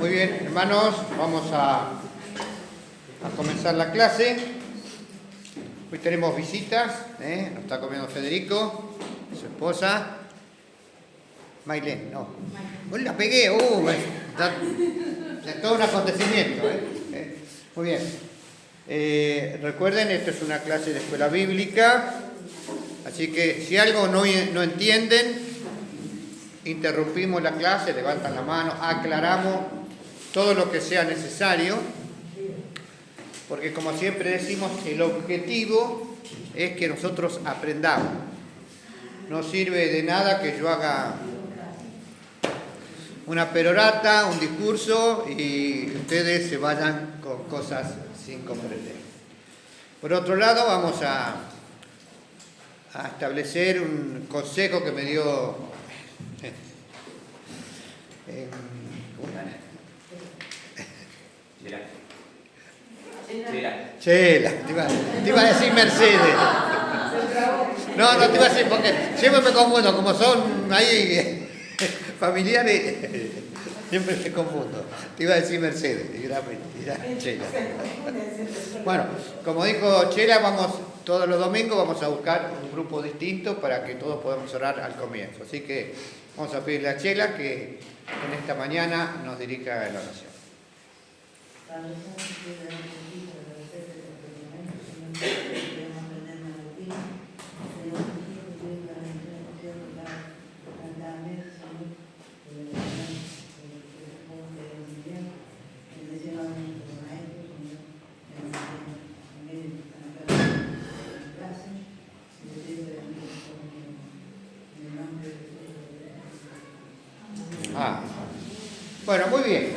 Muy bien, hermanos, vamos a comenzar la clase. Hoy tenemos visitas, nos está comiendo Federico, su esposa. Mailén, no. Uy, la pegué, es todo un acontecimiento. Muy bien. Recuerden, esto es una clase de escuela bíblica, así que si algo no entienden, interrumpimos la clase, levantan la mano, aclaramos todo lo que sea necesario, porque como siempre decimos, el objetivo es que nosotros aprendamos. No sirve de nada que yo haga una perorata, un discurso y ustedes se vayan con cosas sin comprender. Por otro lado, vamos a establecer un consejo que me dio Chela, te iba a decir Mercedes. No, te iba a decir porque siempre me confundo, como son ahí familiares, siempre me confundo. Te iba a decir Mercedes, era Chela. Bueno, como dijo Chela, todos los domingos vamos a buscar un grupo distinto para que todos podamos orar al comienzo. Así que vamos a pedirle a Chela que en esta mañana nos dirija la oración. Bueno, muy bien.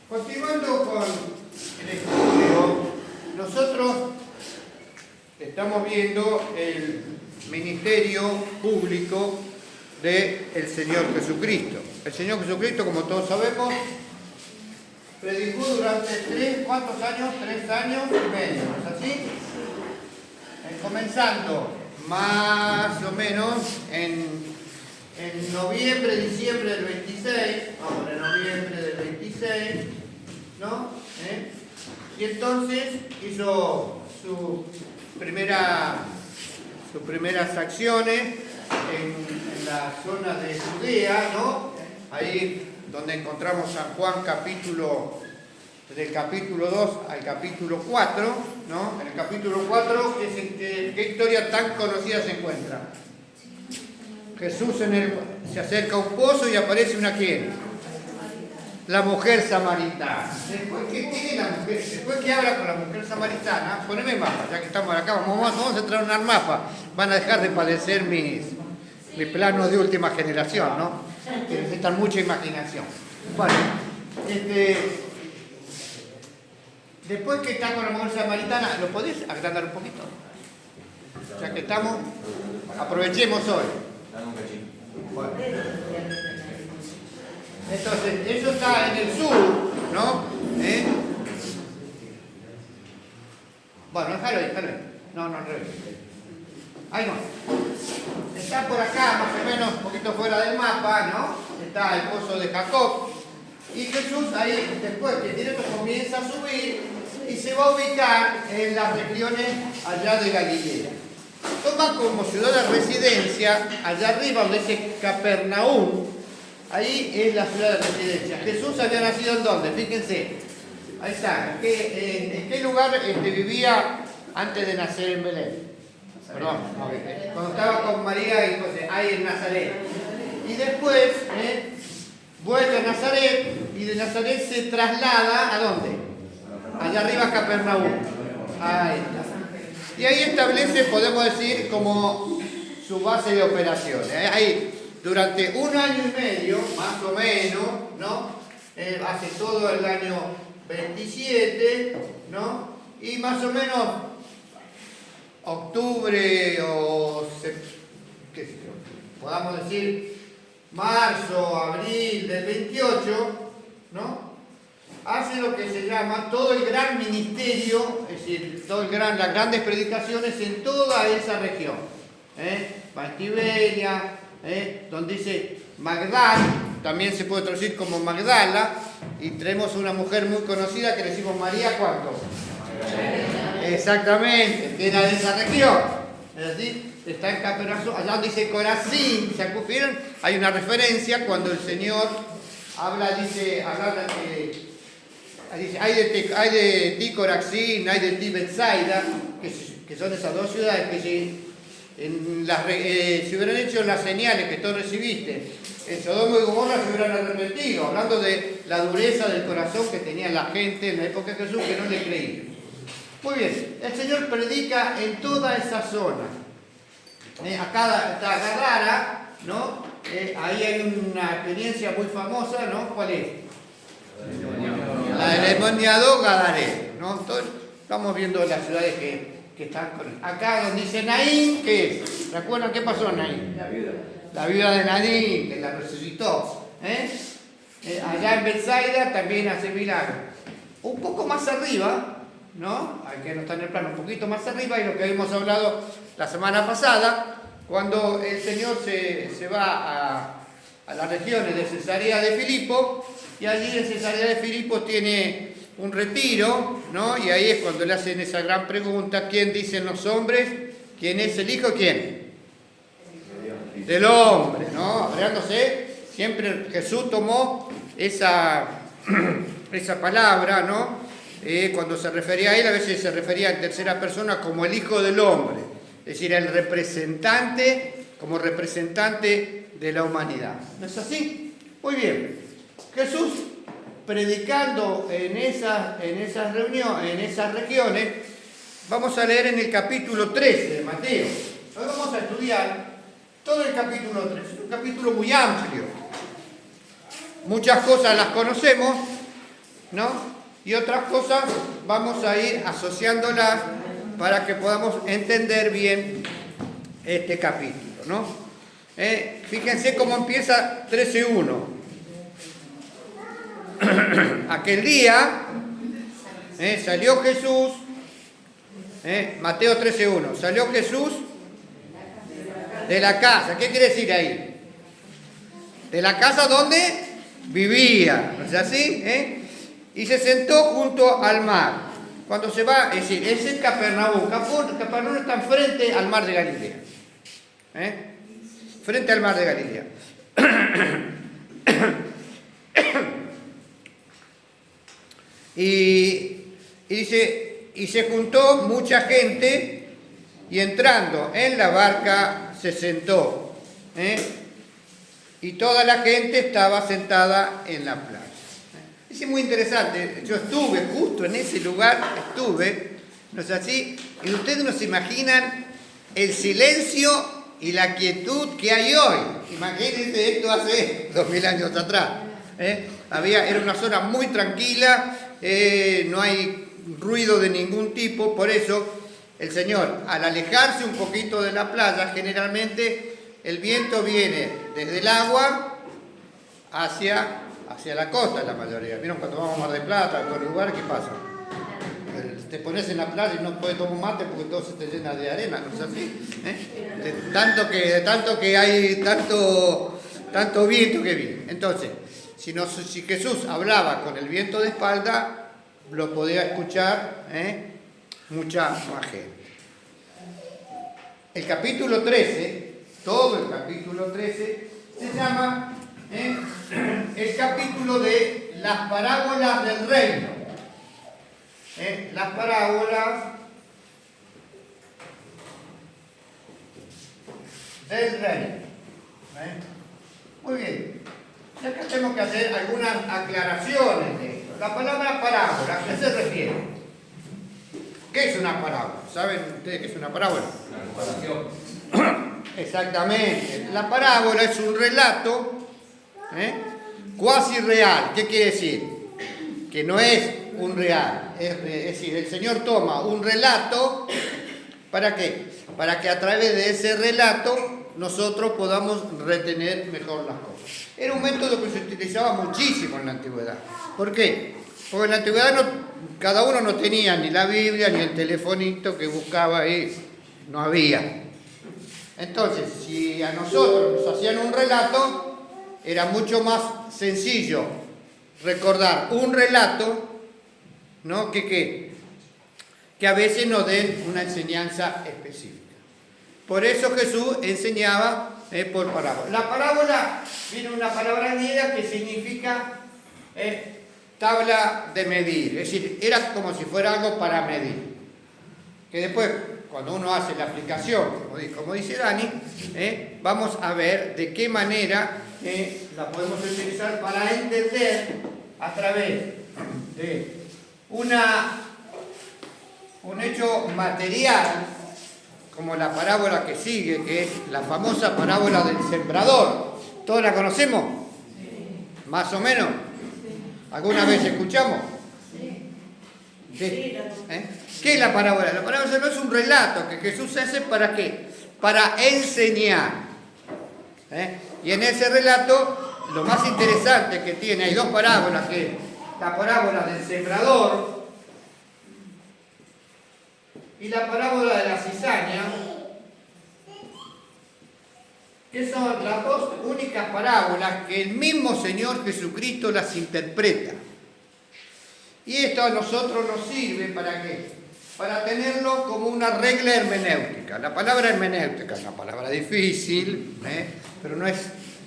Continuando con el estudio, nosotros estamos viendo el ministerio público del Señor Jesucristo. El Señor Jesucristo, como todos sabemos, predicó durante ¿cuántos años? 3 años y medio, ¿no es así? Comenzando más o menos en noviembre, diciembre del 26, vamos, en noviembre del 26, ¿no? Y entonces hizo sus primeras acciones en la zona de Judea, ¿no? Ahí donde encontramos San Juan del capítulo 2 al capítulo 4, ¿no? En el capítulo 4, ¿qué historia tan conocida se encuentra? Jesús se acerca a un pozo y aparece una ¿quién? La mujer samaritana. Después que habla con la mujer samaritana, poneme mapa, ya que estamos acá, vamos a entrar en un mapa. Van a dejar de padecer mis planos de última generación, ¿no? Que necesitan mucha imaginación. Bueno, después que está con la mujer samaritana, ¿lo podés agrandar un poquito? Ya que estamos, aprovechemos hoy. Bueno. Entonces, eso está en el sur, ¿no? Bueno, déjalo ahí. No, al revés. Ahí no. Está por acá, más o menos, un poquito fuera del mapa, ¿no? Está el pozo de Jacob. Y Jesús ahí, después que directo comienza a subir y se va a ubicar en las regiones allá de Galilea. Toma como ciudad de residencia, allá arriba donde dice Capernaum, ahí es la ciudad de residencia. Jesús había nacido ¿en dónde? Fíjense, ahí está. ¿En qué lugar vivía antes de nacer en Belén? Perdón, cuando estaba con María y José, ahí en Nazaret. Y después vuelve a Nazaret y de Nazaret se traslada ¿a dónde? Allá arriba a Capernaum. Ahí está. Y ahí establece, podemos decir, como su base de operaciones. Ahí, durante 1 año y medio, más o menos, ¿no? Hace todo el año 27, ¿no? Y más o menos octubre o qué sé yo, podamos decir marzo, abril del 28, ¿no? Hace lo que se llama todo el gran ministerio, es decir, las grandes predicaciones en toda esa región. Valtiberia, donde dice Magdal, también se puede traducir como Magdala, y tenemos una mujer muy conocida que le decimos María, ¿cuánto? Exactamente, que era de esa región. Es decir, está en Capernaum, allá donde dice Corazín, ¿se acuerdan? Hay una referencia cuando el Señor habla, dice, hay de ti Corazín, hay de ti Betsaida, que son esas dos ciudades que si hubieran hecho las señales que tú recibiste, en Sodoma y Gomorra se hubieran arrepentido, hablando de la dureza del corazón que tenía la gente en la época de Jesús que no le creía. Muy bien, el Señor predica en toda esa zona. Acá está Gadara, ¿no? Ahí hay una experiencia muy famosa, ¿no? ¿Cuál es? La del endemoniado gadareno, ¿no? Entonces, estamos viendo las ciudades que están con él. Acá donde dice Naín, ¿qué es? ¿Recuerdan qué pasó en Naín? La viuda de Naín, que la resucitó. Allá en Betsaida también hace milagros. Un poco más arriba, ¿no? Aquí no está en el plano, un poquito más arriba, y lo que habíamos hablado la semana pasada, cuando el Señor se va a las regiones de Cesarea de Filipo, y allí en Cesarea de Filipo tiene un retiro, ¿no? Y ahí es cuando le hacen esa gran pregunta: ¿quién dicen los hombres? ¿Quién es el Hijo? ¿Quién? Del hombre, ¿no? Hablándose, siempre Jesús tomó esa palabra, ¿no? Cuando se refería a él, a veces se refería en tercera persona como el Hijo del Hombre, es decir, el representante, como representante de la humanidad. ¿No es así? Muy bien. Jesús, predicando en esas reuniones, en esas regiones, vamos a leer en el capítulo 13 de Mateo. Hoy vamos a estudiar todo el capítulo 13, es un capítulo muy amplio. Muchas cosas las conocemos, ¿no? Y otras cosas vamos a ir asociándolas para que podamos entender bien este capítulo, ¿no? Fíjense cómo empieza 13:1. Aquel día salió Jesús, Mateo 13:1, salió Jesús de la casa. ¿Qué quiere decir ahí? De la casa donde vivía, ¿no es así? Y se sentó junto al mar. Cuando se va, es decir, es en Capernaum. Capernaum está frente al mar de Galilea. Frente al mar de Galilea. Y dice, y se juntó mucha gente, y entrando en la barca se sentó. Y toda la gente estaba sentada en la playa. Es muy interesante, yo estuve justo en ese lugar, ¿no es así? Y ustedes no se imaginan el silencio y la quietud que hay hoy. Imagínense esto hace 2000 años atrás. Era una zona muy tranquila, no hay ruido de ningún tipo, por eso el Señor, al alejarse un poquito de la playa, generalmente el viento viene desde el agua hacia la costa, la mayoría. ¿Vieron cuando vamos a Mar del Plata, a todo lugar, qué pasa? Te pones en la playa y no puedes tomar un mate porque todo se te llena de arena, ¿no es así? De tanto que hay tanto viento que viene. Entonces, si Jesús hablaba con el viento de espalda, lo podía escuchar mucha más gente. El capítulo 13, todo el capítulo 13, se llama el capítulo de las parábolas del reino. Las parábolas del reino. Muy bien. Y acá tenemos que hacer algunas aclaraciones de esto. La palabra parábola, ¿a qué se refiere? ¿Qué es una parábola? ¿Saben ustedes qué es una parábola? La comparación. Exactamente. La parábola es un relato cuasi real. ¿Qué quiere decir? Que no es un real. Es decir, el Señor toma un relato, ¿para qué? Para que a través de ese relato nosotros podamos retener mejor las cosas. Era un método que se utilizaba muchísimo en la antigüedad. ¿Por qué? Porque en la antigüedad cada uno no tenía ni la Biblia ni el telefonito que buscaba ahí. No había. Entonces, si a nosotros nos hacían un relato, era mucho más sencillo recordar un relato, ¿no? que a veces nos den una enseñanza específica. Por eso Jesús enseñaba por parábola. La parábola viene una palabra griega que significa tabla de medir, es decir, era como si fuera algo para medir. Que después, cuando uno hace la aplicación, como dice Dani, vamos a ver de qué manera la podemos utilizar para entender a través de un hecho material, como la parábola que sigue, que es la famosa parábola del sembrador. ¿Todos la conocemos? ¿Más o menos? ¿Alguna vez escuchamos? ¿Qué es la parábola? La parábola no es un relato que Jesús hace ¿para qué? Para enseñar. Y en ese relato, lo más interesante que tiene, hay dos parábolas, que es la parábola del sembrador y la parábola de la cizaña, que son las dos únicas parábolas que el mismo Señor Jesucristo las interpreta. Y esto a nosotros nos sirve ¿para qué? Para tenerlo como una regla hermenéutica. La palabra hermenéutica es una palabra difícil, pero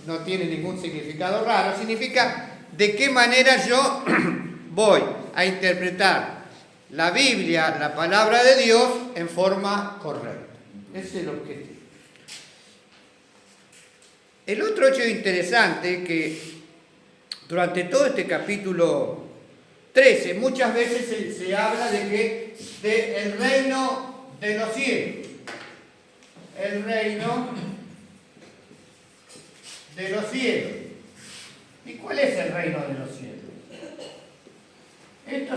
no tiene ningún significado raro. Significa de qué manera yo voy a interpretar la Biblia, la palabra de Dios, en forma correcta. Ese es el objetivo. El otro hecho interesante que durante todo este capítulo 13 muchas veces se habla de el reino de los cielos. El reino de los cielos. ¿Y cuál es el reino de los cielos?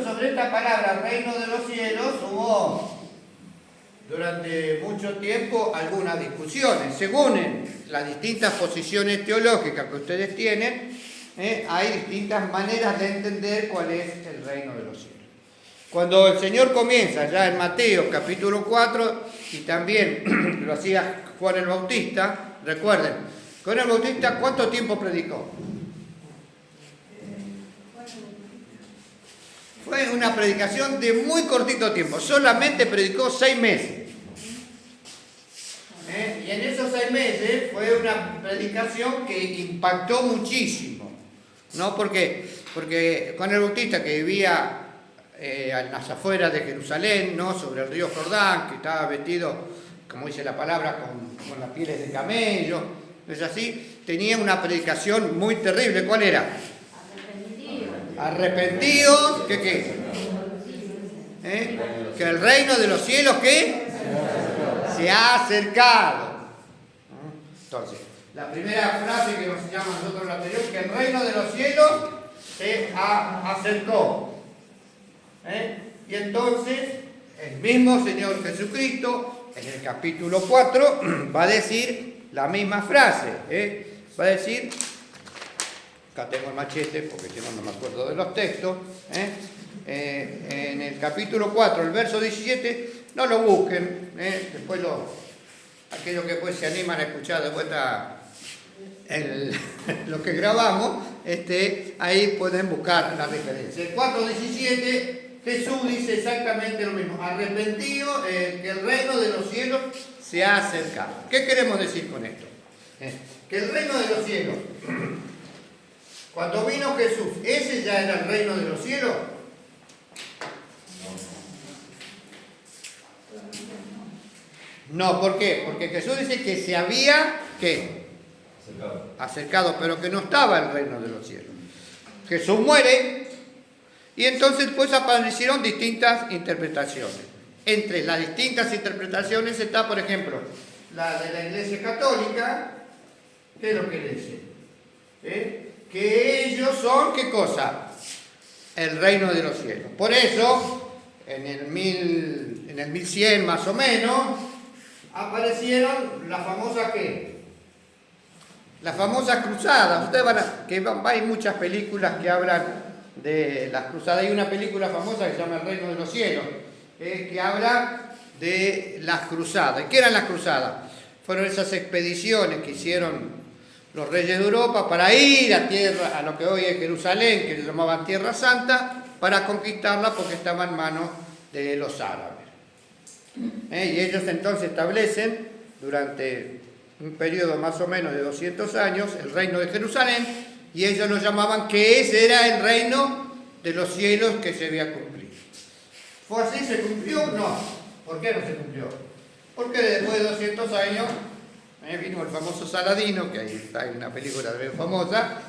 Sobre esta palabra, reino de los cielos, hubo durante mucho tiempo algunas discusiones. Según las distintas posiciones teológicas que ustedes tienen, hay distintas maneras de entender cuál es el reino de los cielos. Cuando el Señor comienza ya en Mateo capítulo 4, y también lo hacía Juan el Bautista, recuerden, Juan el Bautista, ¿cuánto tiempo predicó? Fue una predicación de muy cortito tiempo, solamente predicó 6 meses. Y en esos 6 meses fue una predicación que impactó muchísimo, ¿no? Porque Juan el Bautista, que vivía en las afueras de Jerusalén, ¿no? Sobre el río Jordán, que estaba vestido, como dice la palabra, con las pieles de camello, ¿es así? Tenía una predicación muy terrible. ¿Cuál era? Arrepentidos, ¿qué? Que el reino de los cielos, ¿qué? Se ha acercado. Entonces, la primera frase que nos enseñamos nosotros en la anterior, que el reino de los cielos se acercó. Y entonces, el mismo Señor Jesucristo, en el capítulo 4, va a decir la misma frase. Va a decir, acá tengo el machete, porque si no, no me acuerdo de los textos. En el capítulo 4, el verso 17, no lo busquen, después aquellos que pues se animan a escuchar de vuelta lo que grabamos, ahí pueden buscar la referencia. El 4:17, Jesús dice exactamente lo mismo: arrepentido, que el reino de los cielos se ha acercado. ¿Qué queremos decir con esto? Que el reino de los cielos, cuando vino Jesús, ¿ese ya era el reino de los cielos? No, ¿por qué? Porque Jesús dice que se había, ¿qué? Acercado, pero que no estaba el reino de los cielos. Jesús muere y entonces pues aparecieron distintas interpretaciones. Entre las distintas interpretaciones está, por ejemplo, la de la Iglesia Católica. ¿Qué es lo que dice? Que ellos son, ¿qué cosa? El reino de los cielos. Por eso, en el 1100 más o menos, aparecieron las famosas, ¿qué? Las famosas cruzadas. Ustedes hay muchas películas que hablan de las cruzadas. Hay una película famosa que se llama El reino de los cielos, que habla de las cruzadas. ¿Qué eran las cruzadas? Fueron esas expediciones que hicieron los reyes de Europa para ir a tierra, a lo que hoy es Jerusalén, que se llamaban Tierra Santa, para conquistarla porque estaba en manos de los árabes. Y ellos entonces establecen durante un periodo más o menos de 200 años el reino de Jerusalén, y ellos lo llamaban que ese era el reino de los cielos que se había cumplido. ¿Fue así? ¿Se cumplió? No. ¿Por qué no se cumplió? Porque después de 200 años vino el famoso Saladino, que ahí está en una película bien famosa,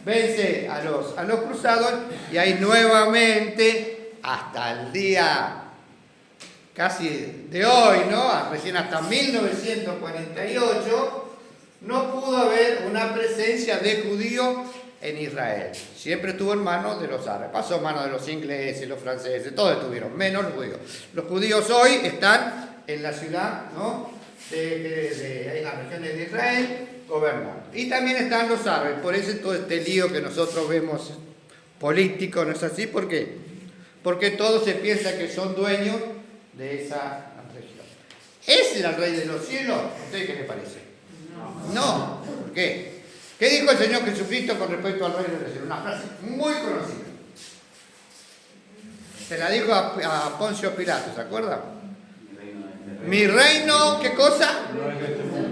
vence a los cruzados, y ahí nuevamente, hasta el día casi de hoy, ¿no? Recién hasta 1948, no pudo haber una presencia de judíos en Israel. Siempre estuvo en manos de los árabes, pasó en manos de los ingleses, los franceses, todos estuvieron, menos los judíos. Los judíos hoy están en la ciudad, ¿no?, de las regiones de Israel, gobernando. Y también están los árabes, por eso todo este lío que nosotros vemos político, ¿no es así? ¿Por qué? Porque todos se piensa que son dueños de esa región. ¿Ese era el rey de los cielos? ¿A usted qué le parece? No. ¿Por qué? ¿Qué dijo el Señor Jesucristo con respecto al reino de los cielos? Una frase muy conocida. Se la dijo a Poncio Pilato, ¿se acuerda? Mi reino, ¿qué cosa?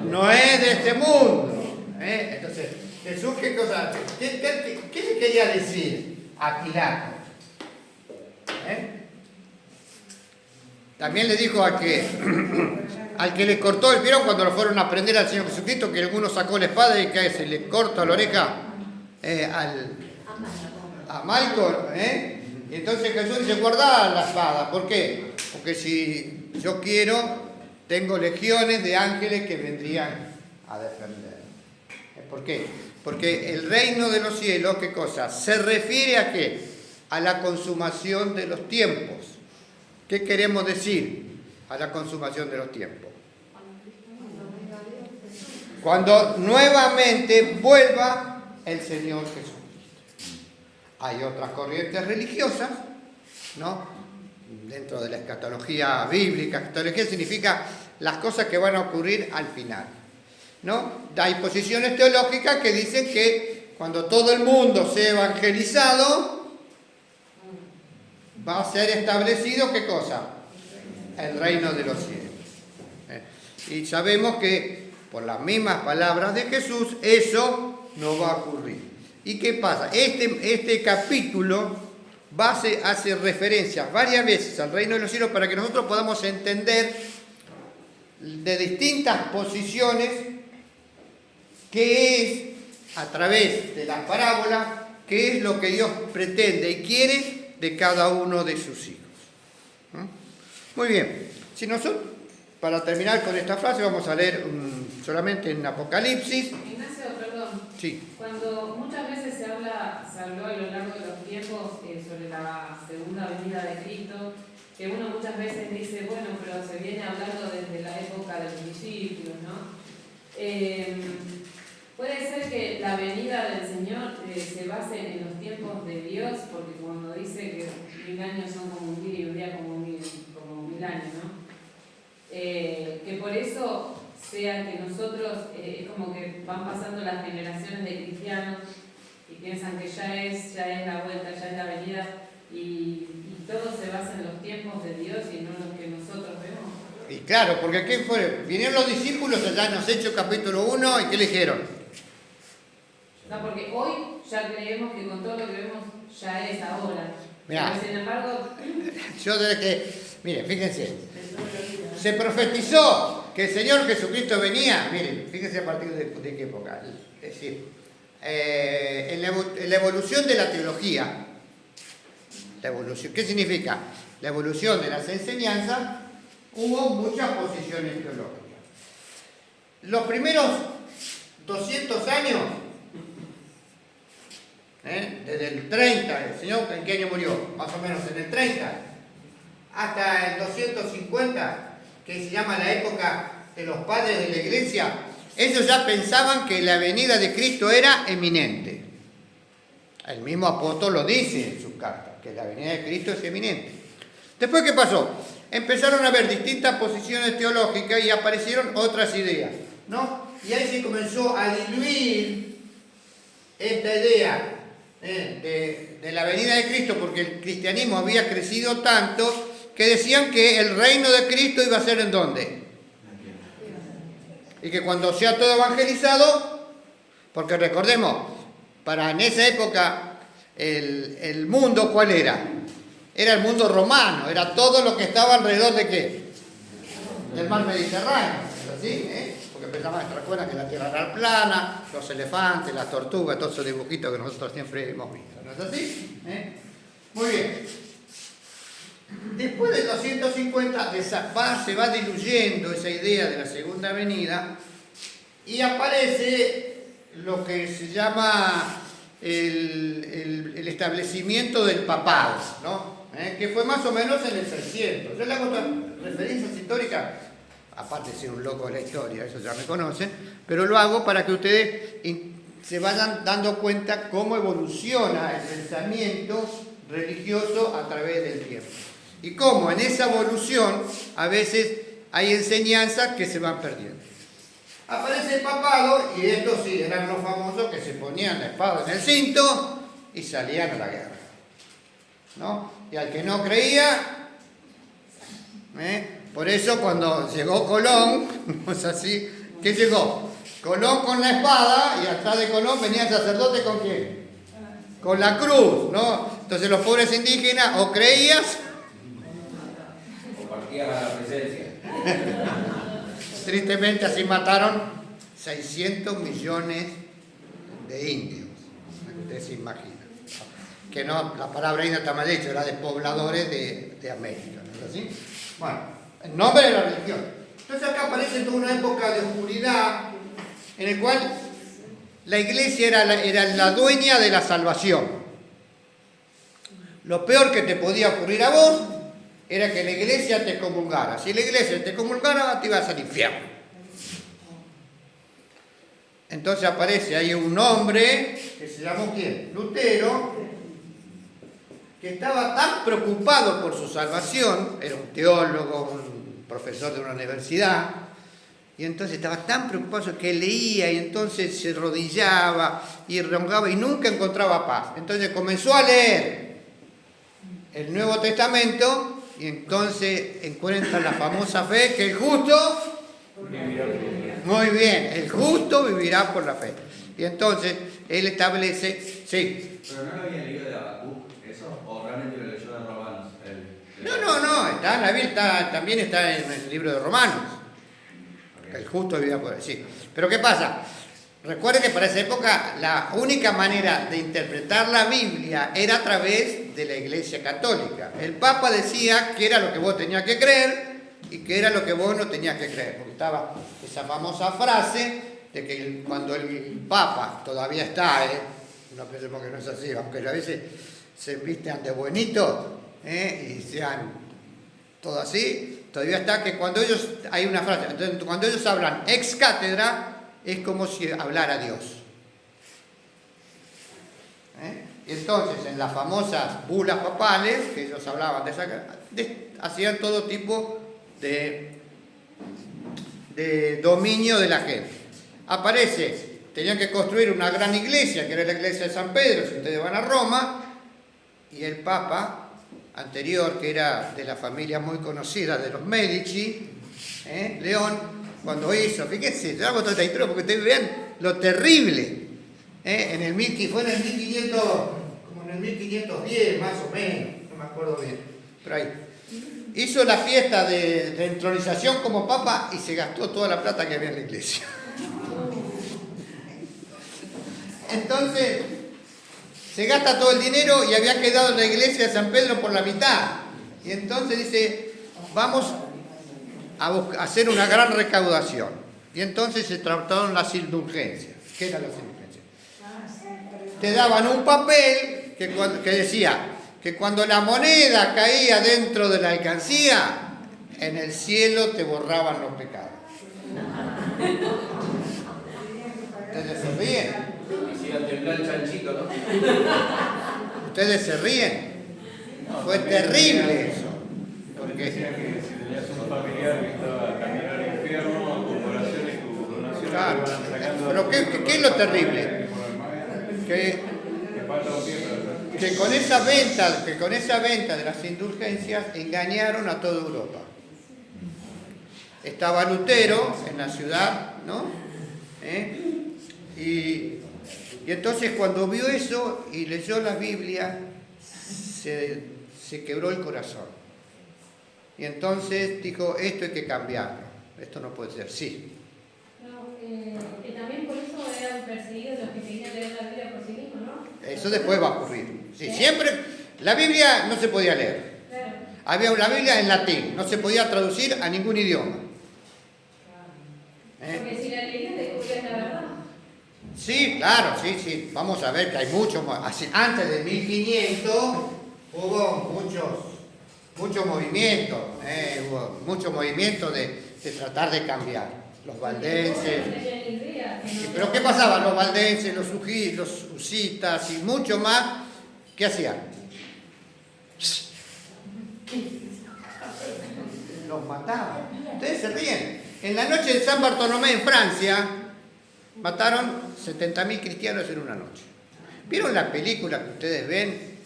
No es de este mundo. Entonces, Jesús, ¿qué cosa? ¿Qué le quería decir a Pilato? También le dijo al que le cortó, ¿vieron cuando lo fueron a prender al Señor Jesucristo, que uno sacó la espada y que se le corta la oreja a Malcolm? Y entonces Jesús dice, guardá la espada. ¿Por qué? Porque si yo quiero, tengo legiones de ángeles que vendrían a defender. ¿Por qué? Porque el reino de los cielos, ¿qué cosa? Se refiere a ¿qué? A la consumación de los tiempos. ¿Qué queremos decir a la consumación de los tiempos? Cuando nuevamente vuelva el Señor Jesucristo. Hay otras corrientes religiosas, ¿no?, dentro de la escatología bíblica. Escatología significa las cosas que van a ocurrir al final, ¿no? Hay posiciones teológicas que dicen que cuando todo el mundo sea evangelizado, va a ser establecido, ¿qué cosa? El reino de los cielos. Y sabemos que, por las mismas palabras de Jesús, eso no va a ocurrir. ¿Y qué pasa? Este capítulo hace referencia varias veces al reino de los cielos para que nosotros podamos entender de distintas posiciones qué es, a través de las parábolas, qué es lo que Dios pretende y quiere de cada uno de sus hijos. Muy bien, si nosotros, para terminar con esta frase, vamos a leer solamente en Apocalipsis. Ignacio, perdón. Sí. Cuando muchas veces se habló a lo largo de los tiempos sobre la segunda venida de Cristo, que uno muchas veces dice, bueno, pero se viene hablando desde la época de los discípulos, ¿no? Puede ser que la venida del Señor se base en los tiempos de Dios, porque cuando dice que 1000 años son como un día y un día como 1000 años, ¿no? Que por eso sea que nosotros, es como que van pasando las generaciones de cristianos y piensan que ya es la vuelta, ya es la venida, y todo se basa en los tiempos de Dios y no en los que nosotros vemos. Y claro, porque ¿qué fue? Vinieron los discípulos allá en los Hechos capítulo 1 y ¿qué le dijeron? No, porque hoy ya creemos que con todo lo que vemos ya es ahora. Mirá, pero sin embargo, yo desde que, miren, fíjense, se profetizó que el Señor Jesucristo venía, miren, fíjense a partir de qué época, es decir, en la evolución de la teología, ¿qué significa? La evolución de las enseñanzas, hubo muchas posiciones teológicas. Los primeros 200 años, desde el 30, el Señor, ¿en qué año murió? Más o menos en el 30, hasta el 250, que se llama la época de los padres de la iglesia, ellos ya pensaban que la venida de Cristo era eminente. El mismo apóstol lo dice en su carta, que la venida de Cristo es eminente. Después, ¿qué pasó? Empezaron a haber distintas posiciones teológicas y aparecieron otras ideas, ¿no? y ahí se comenzó a diluir esta idea de la venida de Cristo, porque el cristianismo había crecido tanto que decían que el reino de Cristo iba a ser ¿en dónde? Y que cuando sea todo evangelizado, porque recordemos, para en esa época el mundo, ¿cuál era? Era el mundo romano, era todo lo que estaba alrededor de ¿qué? Del mar Mediterráneo, ¿sí? Porque pensaban, ¿te recuerdan que la tierra era plana, los elefantes, las tortugas, todos esos dibujitos que nosotros siempre hemos visto, ¿no es así? Muy bien. Después de 250 se va diluyendo esa idea de la segunda venida y aparece lo que se llama el establecimiento del papado, ¿no? Que fue más o menos en el 600. Yo le hago otras referencias históricas, aparte de ser un loco de la historia, eso ya me conocen, pero lo hago para que ustedes se vayan dando cuenta cómo evoluciona el pensamiento religioso a través del tiempo. Y cómo en esa evolución a veces hay enseñanzas que se van perdiendo. Aparece el papado, y estos sí eran los famosos que se ponían la espada en el cinto y salían a la guerra, ¿no? Y al que no creía, por eso cuando llegó Colón, no es así, ¿qué llegó? Colón con la espada y atrás de Colón venía el sacerdote ¿con quién? Con la cruz, ¿no? Entonces los pobres indígenas o creías o partías a la presencia. Tristemente así mataron 600 millones de indios. Ustedes se imaginan. Que no, la palabra indio está mal dicho, era de pobladores de América, ¿no es así? Bueno, en nombre de la religión. Entonces acá aparece toda una época de oscuridad en el cual la iglesia era la dueña de la salvación. Lo peor que te podía ocurrir a vos era que la iglesia te comulgara. Si la iglesia te comulgara, te ibas al infierno. Entonces aparece ahí un hombre que se llamó ¿quién? Lutero, que estaba tan preocupado por su salvación, era un teólogo, un profesor de una universidad, y entonces estaba tan preocupado que leía y entonces se arrodillaba y rogaba y nunca encontraba paz. Entonces comenzó a leer el Nuevo Testamento y entonces encuentra la famosa fe que el justo, muy bien, el justo vivirá por la fe. Y entonces él establece, sí. ¿Pero no lo había leído de Habacuc eso? ¿O realmente lo leyó de Romanos? No, está en la Biblia, también está en el libro de Romanos. Okay. El justo vivirá por la fe, sí. Pero ¿qué pasa? Recuerden que para esa época la única manera de interpretar la Biblia era a través de la Iglesia Católica. El Papa decía que era lo que vos tenías que creer y que era lo que vos no tenías que creer. Porque estaba esa famosa frase de que cuando el Papa todavía está, no pensemos que no es así, aunque a veces se vistan de buenitos y sean todo así, todavía está que cuando ellos, hay una frase, entonces, cuando ellos hablan ex cátedra, es como si hablara Dios. Y entonces, en las famosas bulas papales, que ellos hablaban hacían todo tipo de dominio de la gente. Aparece, tenían que construir una gran iglesia, que era la iglesia de San Pedro, si ustedes van a Roma, y el Papa anterior, que era de la familia muy conocida de los Medici, León, cuando hizo, fíjense, yo hago toda esta historia porque ustedes vean lo terrible. Fue en el 1500, como en el 1510 más o menos, no me acuerdo bien, pero ahí. Hizo la fiesta de entronización como papa y se gastó toda la plata que había en la iglesia. Entonces, se gasta todo el dinero y había quedado la iglesia de San Pedro por la mitad. Y entonces dice, vamos a hacer una gran recaudación. Y entonces se trataron las indulgencias. ¿Qué eran las indulgencias? Te daban un papel que decía que cuando la moneda caía dentro de la alcancía, en el cielo te borraban los pecados. Ustedes se ríen. Y sigan temblando el chanchito, ¿no? Ustedes se ríen. Fue terrible eso. Porque decía que si tenías un familiar que estaba caminando al infierno, tu oración y tu donación Claro. Pero ¿qué es lo terrible? Que con esa venta de las indulgencias engañaron a toda Europa. Estaba Lutero en la ciudad, ¿no? Y entonces cuando vio eso y leyó la Biblia, se quebró el corazón. Y entonces dijo, esto hay que cambiarlo, esto no puede ser, sí. Que también por eso eran perseguidos los que querían leer la Biblia por sí mismos, ¿no? Eso después va a ocurrir. Sí, siempre, la Biblia no se podía leer. Claro. Había una Biblia en latín, no se podía traducir a ningún idioma. Porque si la leías descubrías la verdad. Sí, claro, sí. Vamos a ver que hay muchos, antes de 1500 hubo muchos movimientos, hubo muchos movimientos de tratar de cambiar. Los valdenses. Pero ¿qué pasaba? Los valdenses, los husitas y mucho más, ¿qué hacían? Los mataban. Ustedes se ríen. En la noche de San Bartolomé en Francia, mataron 70.000 cristianos en una noche. ¿Vieron la película que ustedes ven?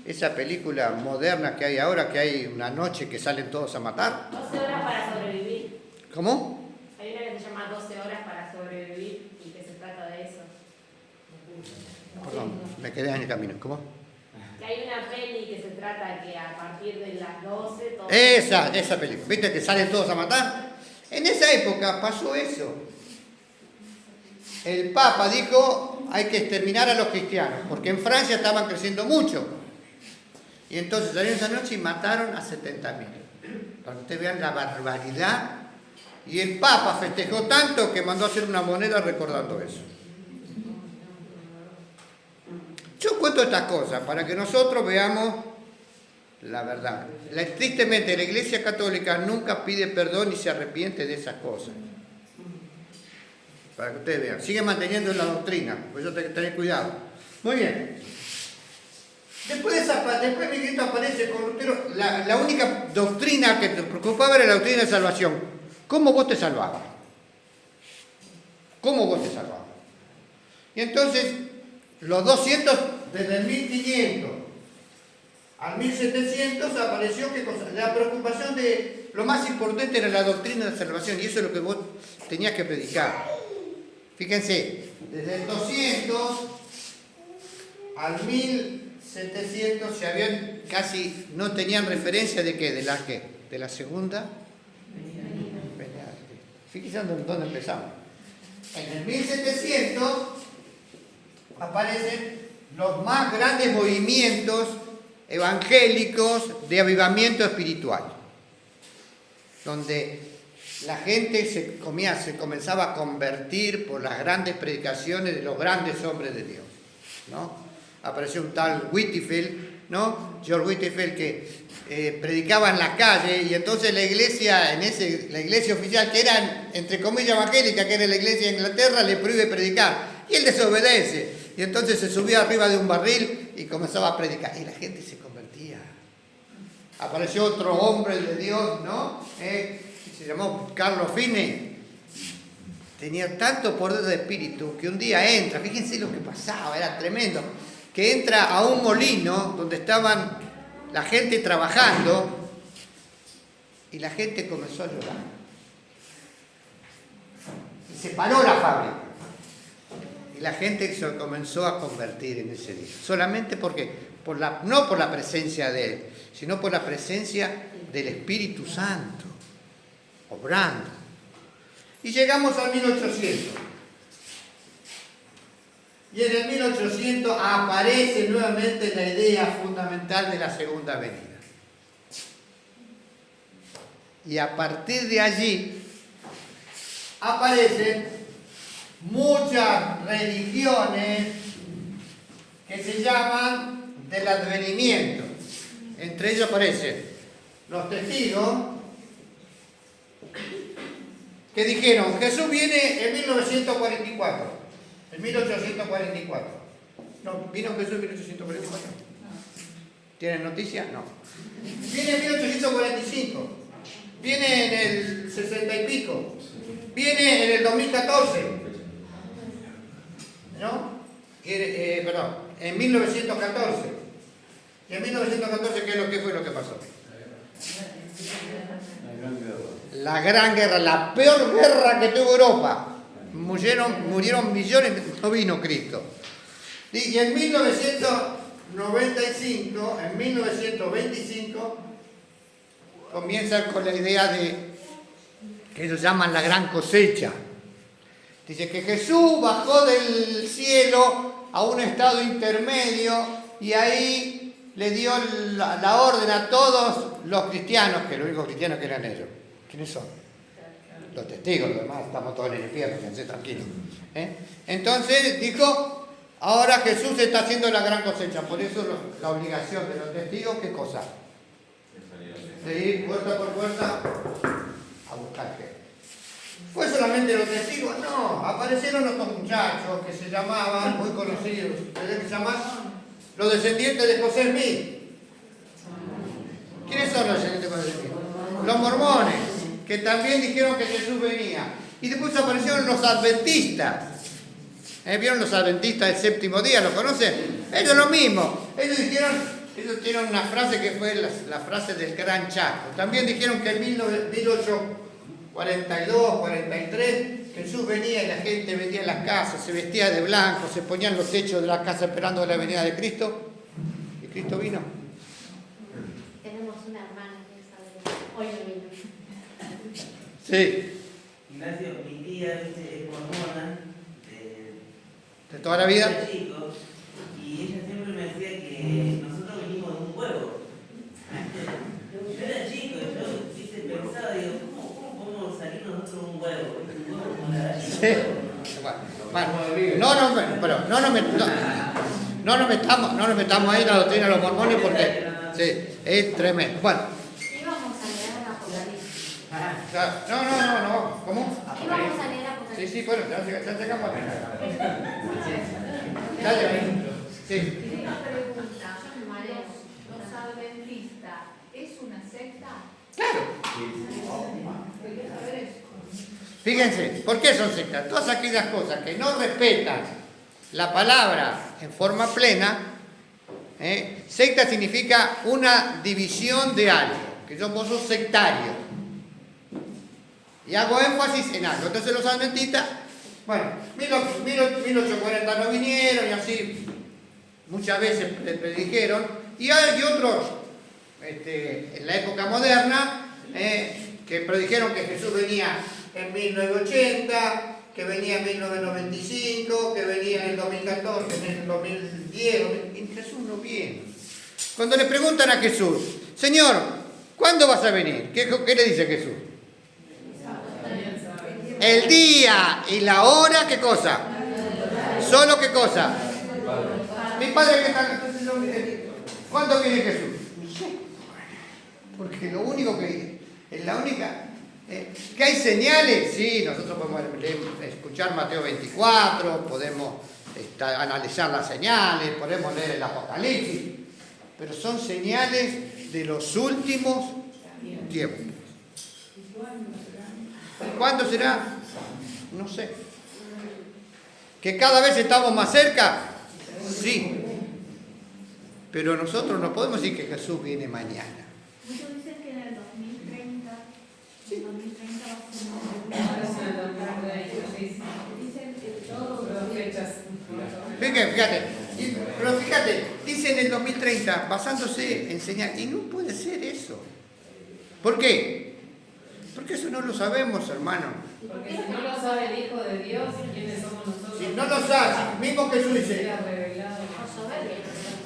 Esa película moderna que hay ahora, que hay una noche que salen todos a matar. 12 horas para sobrevivir. ¿Cómo? Hay una que se llama 12 horas para sobrevivir y que se trata de eso. Perdón, me quedé en el camino. ¿Cómo? Que hay una peli que se trata que a partir de las 12... Todo Esa película. ¿Viste que salen todos a matar? En esa época pasó eso. El Papa dijo, hay que exterminar a los cristianos, porque en Francia estaban creciendo mucho. Y entonces salieron esa noche y mataron a 70.000. Para que ustedes vean la barbaridad. Y el Papa festejó tanto que mandó a hacer una moneda recordando eso. Yo cuento estas cosas para que nosotros veamos la verdad. Tristemente, la Iglesia Católica nunca pide perdón y se arrepiente de esas cosas. Para que ustedes vean. Sigue manteniendo la doctrina, por eso hay que tener cuidado. Muy bien. Después de Cristo aparece con Lutero la única doctrina que te preocupaba era la doctrina de salvación. ¿Cómo vos te salvabas? ¿Cómo vos te salvabas? Y entonces, los 200, desde el 1500 al 1700, apareció que la preocupación de lo más importante era la doctrina de salvación, y eso es lo que vos tenías que predicar. Fíjense, desde el 200 al 1700 no tenían referencia de qué, de la segunda. Fíjense dónde empezamos. En el 1700 aparecen los más grandes movimientos evangélicos de avivamiento espiritual, donde la gente se comenzaba a convertir por las grandes predicaciones de los grandes hombres de Dios, ¿no? Apareció un tal Whitefield, ¿no? George Whitefield, que predicaba en las calles, y entonces la iglesia oficial, que era entre comillas evangélica, que era la iglesia de Inglaterra, le prohíbe predicar, y él desobedece, y entonces se subía arriba de un barril y comenzaba a predicar, y la gente se convertía. Apareció otro hombre de Dios, ¿no? Se llamó Carlo Fine. Tenía tanto poder de espíritu que un día entra, fíjense lo que pasaba, era tremendo, que entra a un molino donde estaban la gente trabajando, y la gente comenzó a llorar. Y se paró la fábrica. Y la gente se comenzó a convertir en ese día. Solamente porque, no por la presencia de él, sino por la presencia del Espíritu Santo, obrando. Y llegamos al 1800. Y en el 1800 aparece nuevamente la idea fundamental de la segunda venida. Y a partir de allí aparecen muchas religiones que se llaman del advenimiento. Entre ellos aparecen los testigos, que dijeron, Jesús viene en 1944. En 1844. No, ¿vino Jesús en 1844? ¿Tienen noticia? No. Viene en 1845. Viene en el 60 y pico. Viene en el 2014. ¿no? Perdón, en 1914. ¿Y en 1914 qué es lo que fue lo que pasó? La Gran Guerra, la peor guerra que tuvo Europa. Murieron millones, no vino Cristo. Y en 1925, comienzan con la idea de que ellos llaman la gran cosecha. Dice que Jesús bajó del cielo a un estado intermedio y ahí le dio la orden a todos los cristianos, que los únicos cristianos que eran ellos. ¿Quiénes son? Los testigos, los demás estamos todos en el infierno, quédense tranquilos. Entonces dijo, ahora Jesús está haciendo la gran cosecha, por eso la obligación de los testigos, ¿qué cosa? De ir puerta por puerta a buscar qué. ¿Fue solamente los testigos? No, aparecieron otros muchachos que se llamaban, muy conocidos, ¿ustedes se llaman? Los descendientes de José Smith. ¿Quiénes son los descendientes de José Smith? Los mormones, que también dijeron que Jesús venía. Y después aparecieron los adventistas. ¿Vieron los adventistas del séptimo día? ¿Los conocen? Ellos lo mismo. Ellos tienen una frase que fue la frase del Gran Chaco. También dijeron que en 1842, 43, Jesús venía y la gente vendía en las casas, se vestía de blanco, se ponían los techos de la casa esperando la venida de Cristo. ¿Y Cristo vino? Tenemos una hermana que sabe de eso. Hoy no vino. Sí. Ignacio, mi tía es mormona ¿De toda la vida? de chico, y ella siempre me decía que nosotros venimos de un huevo. Yo era chico, yo pensaba, digo, ¿cómo podemos salir nosotros de un huevo? Un huevo como la gallina. Sí. Bueno, no nos metamos ahí en la doctrina de los mormones porque sí, es tremendo. Bueno. Íbamos a leer Apocalipsis. No. ¿Cómo? Íbamos a leer Apocalipsis. Sí, bueno, ya llegamos a ya llegamos. Sí. Una pregunta, ¿los adventistas es una secta? Claro. Quería saber eso. Fíjense, ¿por qué son sectas? Todas aquellas cosas que no respetan la palabra en forma plena, secta significa una división de algo, que vos sos sectario. Y hago énfasis en algo. Entonces los adventistas, bueno, 1840 no vinieron y así muchas veces predijeron. Y hay otros, en la época moderna, que predijeron que Jesús venía en 1980, que venía en 1995, que venía en el 2014, en el 2010. Y Jesús no viene. Cuando le preguntan a Jesús, Señor, ¿cuándo vas a venir? ¿Qué le dice Jesús? El día y la hora, ¿qué cosa? ¿Solo qué cosa? Mi padre que está... ¿Cuándo viene Jesús? No sé. Porque lo único que... Es la única... ¿Que hay señales? Sí, nosotros podemos escuchar Mateo 24, podemos analizar las señales, podemos leer el Apocalipsis, pero son señales de los últimos tiempos. ¿Cuándo será? No sé. ¿Que cada vez estamos más cerca? Sí. Pero nosotros no podemos decir que Jesús viene mañana. Muchos dicen que en el 2030, Sí. 2030 va a ser dicen que todo Pero fíjate, dice en el 2030, basándose en señales, y no puede ser eso. ¿Por qué? Porque eso no lo sabemos, hermano. Porque si no lo sabe el Hijo de Dios, ¿quiénes somos nosotros? Si no lo sabe, mismo Jesús dice. Sea revelado.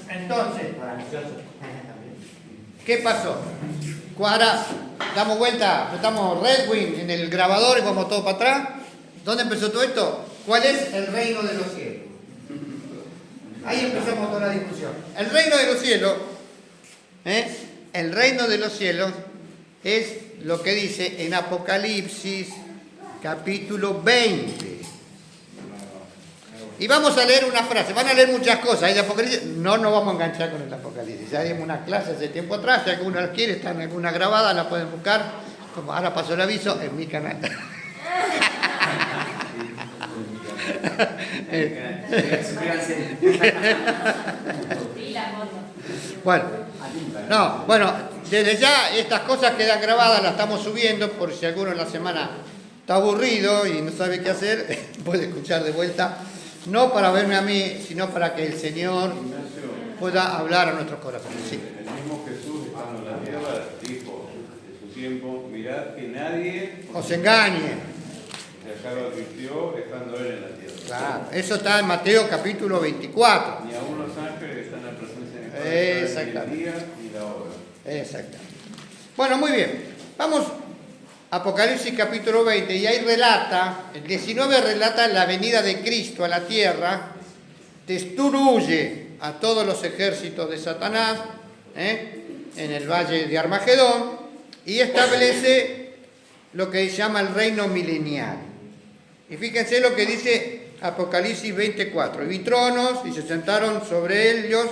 Entonces, ¿qué pasó? Ahora damos vuelta, apretamos Red Wing en el grabador y vamos todo para atrás. ¿Dónde empezó todo esto? ¿Cuál es el reino de los cielos? Ahí empezamos toda la discusión. El reino de los cielos, el reino de los cielos es lo que dice en Apocalipsis capítulo 20. Y vamos a leer una frase, van a leer muchas cosas. El Apocalipsis, no nos vamos a enganchar con el Apocalipsis. Ya dimos una clase hace tiempo atrás, si alguno la quiere, está en alguna grabada, la pueden buscar. Como ahora pasó el aviso, en mi canal. Suscríbanse. Y la moto. Bueno, no, bueno, desde ya estas cosas quedan grabadas, las estamos subiendo por si alguno en la semana está aburrido y no sabe qué hacer, puede escuchar de vuelta, no para verme a mí, sino para que el Señor pueda hablar a nuestros corazones. Sí. El mismo Jesús, estando en la tierra, dijo en su tiempo, mirad que nadie Os engañe. ya lo advirtió estando él en la tierra. Claro, eso está en Mateo capítulo 24. Ni aun los ángeles están en la presencia de Dios. Ni el Exactamente. día ni la hora. Exactamente. Bueno, muy bien. Vamos a Apocalipsis capítulo 20 y ahí relata, el 19 relata la venida de Cristo a la tierra, destruye a todos los ejércitos de Satanás en el valle de Armagedón y establece lo que se llama el reino milenial. Y fíjense lo que dice Apocalipsis 24. Y vi tronos y se sentaron sobre ellos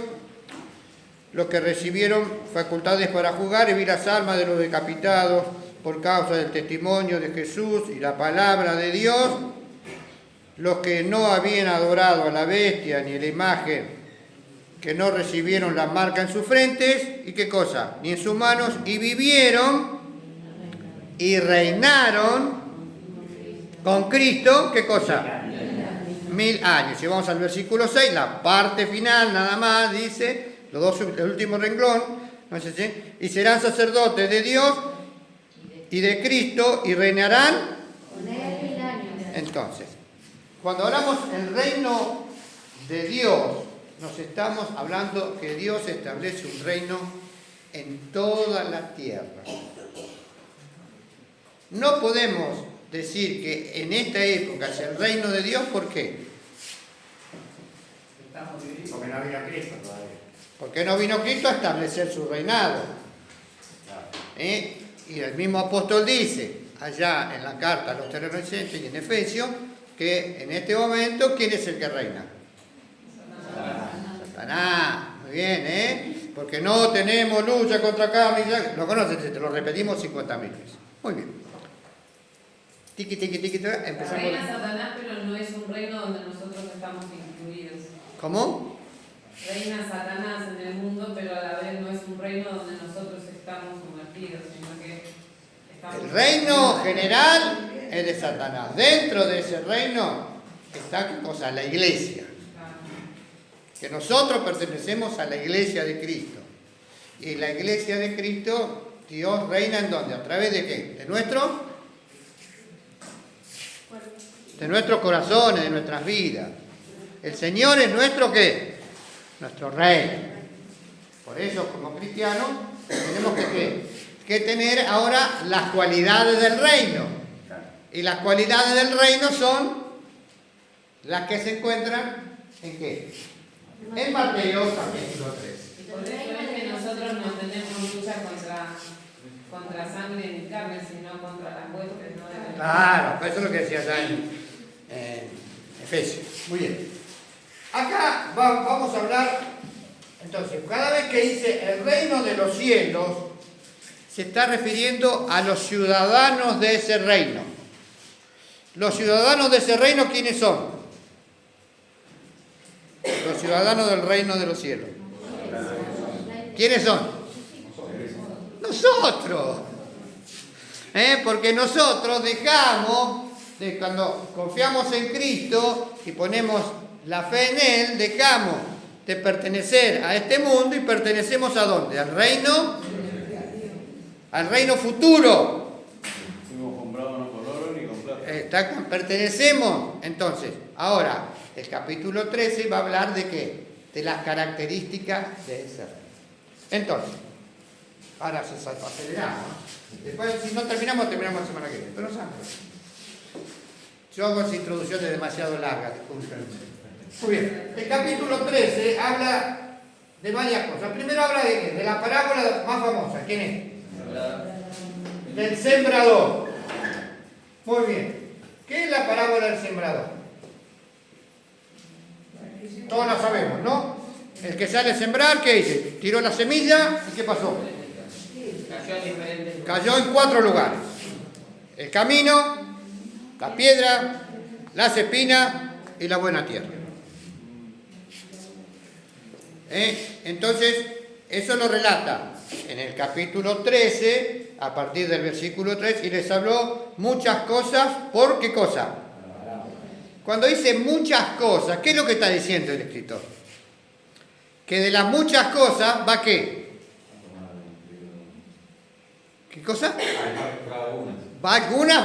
los que recibieron facultades para juzgar, y vi las almas de los decapitados por causa del testimonio de Jesús y la palabra de Dios, los que no habían adorado a la bestia ni a la imagen, que no recibieron la marca en sus frentes, y qué cosa, ni en sus manos, y vivieron y reinaron con Cristo, ¿qué cosa? 1000 años. Y vamos al versículo 6, la parte final nada más, dice, el último renglón, no sé si, y serán sacerdotes de Dios y de Cristo y reinarán Con él 1000 años. entonces. Cuando hablamos del reino de Dios, nos estamos hablando que Dios establece un reino en toda la tierra. No podemos decir que en esta época es el reino de Dios, ¿por qué? Porque no vino Cristo todavía. Porque no vino Cristo a establecer su reinado. Y el mismo apóstol dice, allá en la carta a los Tesalonicenses y en Efesios, que en este momento, ¿quién es el que reina? Satanás. Muy bien, porque no tenemos lucha contra carne y sangre. Lo conoces, te lo repetimos 50.000 veces. Muy bien. Tiqui, tiqui, tiqui, empezamos. Reina Satanás, pero no es un reino donde nosotros estamos incluidos. ¿Cómo? Reina Satanás en el mundo, pero a la vez no es un reino donde nosotros estamos sumergidos, sino que estamos... El reino general es de Satanás. Dentro de ese reino está, ¿qué cosa? La iglesia. Que nosotros pertenecemos a la iglesia de Cristo. Y la iglesia de Cristo, Dios reina en ¿dónde? ¿A través de qué? De nuestros corazones, de nuestras vidas. El Señor es nuestro ¿qué? Nuestro Rey. Por eso, como cristianos, tenemos que tener ahora las cualidades del reino. Y las cualidades del reino son las que se encuentran ¿en qué? En Mateo capítulo 3. Por eso es que nosotros no tenemos lucha contra sangre ni carne, sino contra las huestes, ¿no? Claro, eso es lo que decía allá en Efesios. Muy bien. Acá vamos a hablar, entonces, cada vez que dice el reino de los cielos, se está refiriendo a los ciudadanos de ese reino. Los ciudadanos de ese reino, ¿quiénes son? Los ciudadanos del reino de los cielos. ¿Quiénes son? Nosotros. Porque nosotros dejamos, cuando confiamos en Cristo y ponemos la fe en Él, dejamos de pertenecer a este mundo y pertenecemos ¿a dónde? Al reino futuro. Fuimos comprados no con oro ni con plata. Pertenecemos. Entonces, ahora, el capítulo 13 va a hablar de qué? De las características de ese reino. Entonces, ahora se aceleramos. Después, si no terminamos la semana que viene. Pero no sabemos. Yo hago esa introducción demasiado larga, disculpen. Muy bien. El capítulo 13 habla de varias cosas. Primero habla de qué? De la parábola más famosa. ¿Quién es? Del sembrador. Muy bien. ¿Qué es la parábola del sembrador? Todos la sabemos, ¿no? El que sale a sembrar, ¿qué dice? Tiró la semilla y ¿qué pasó? Cayó en 4 lugares. El camino, la piedra, las espinas y la buena tierra. Entonces, eso lo relata en el capítulo 13, a partir del versículo 3, y les habló muchas cosas. ¿Por qué cosa? Cuando dice muchas cosas, ¿qué es lo que está diciendo el escritor? Que de las muchas cosas va ¿qué? ¿Qué cosa? Va algunas,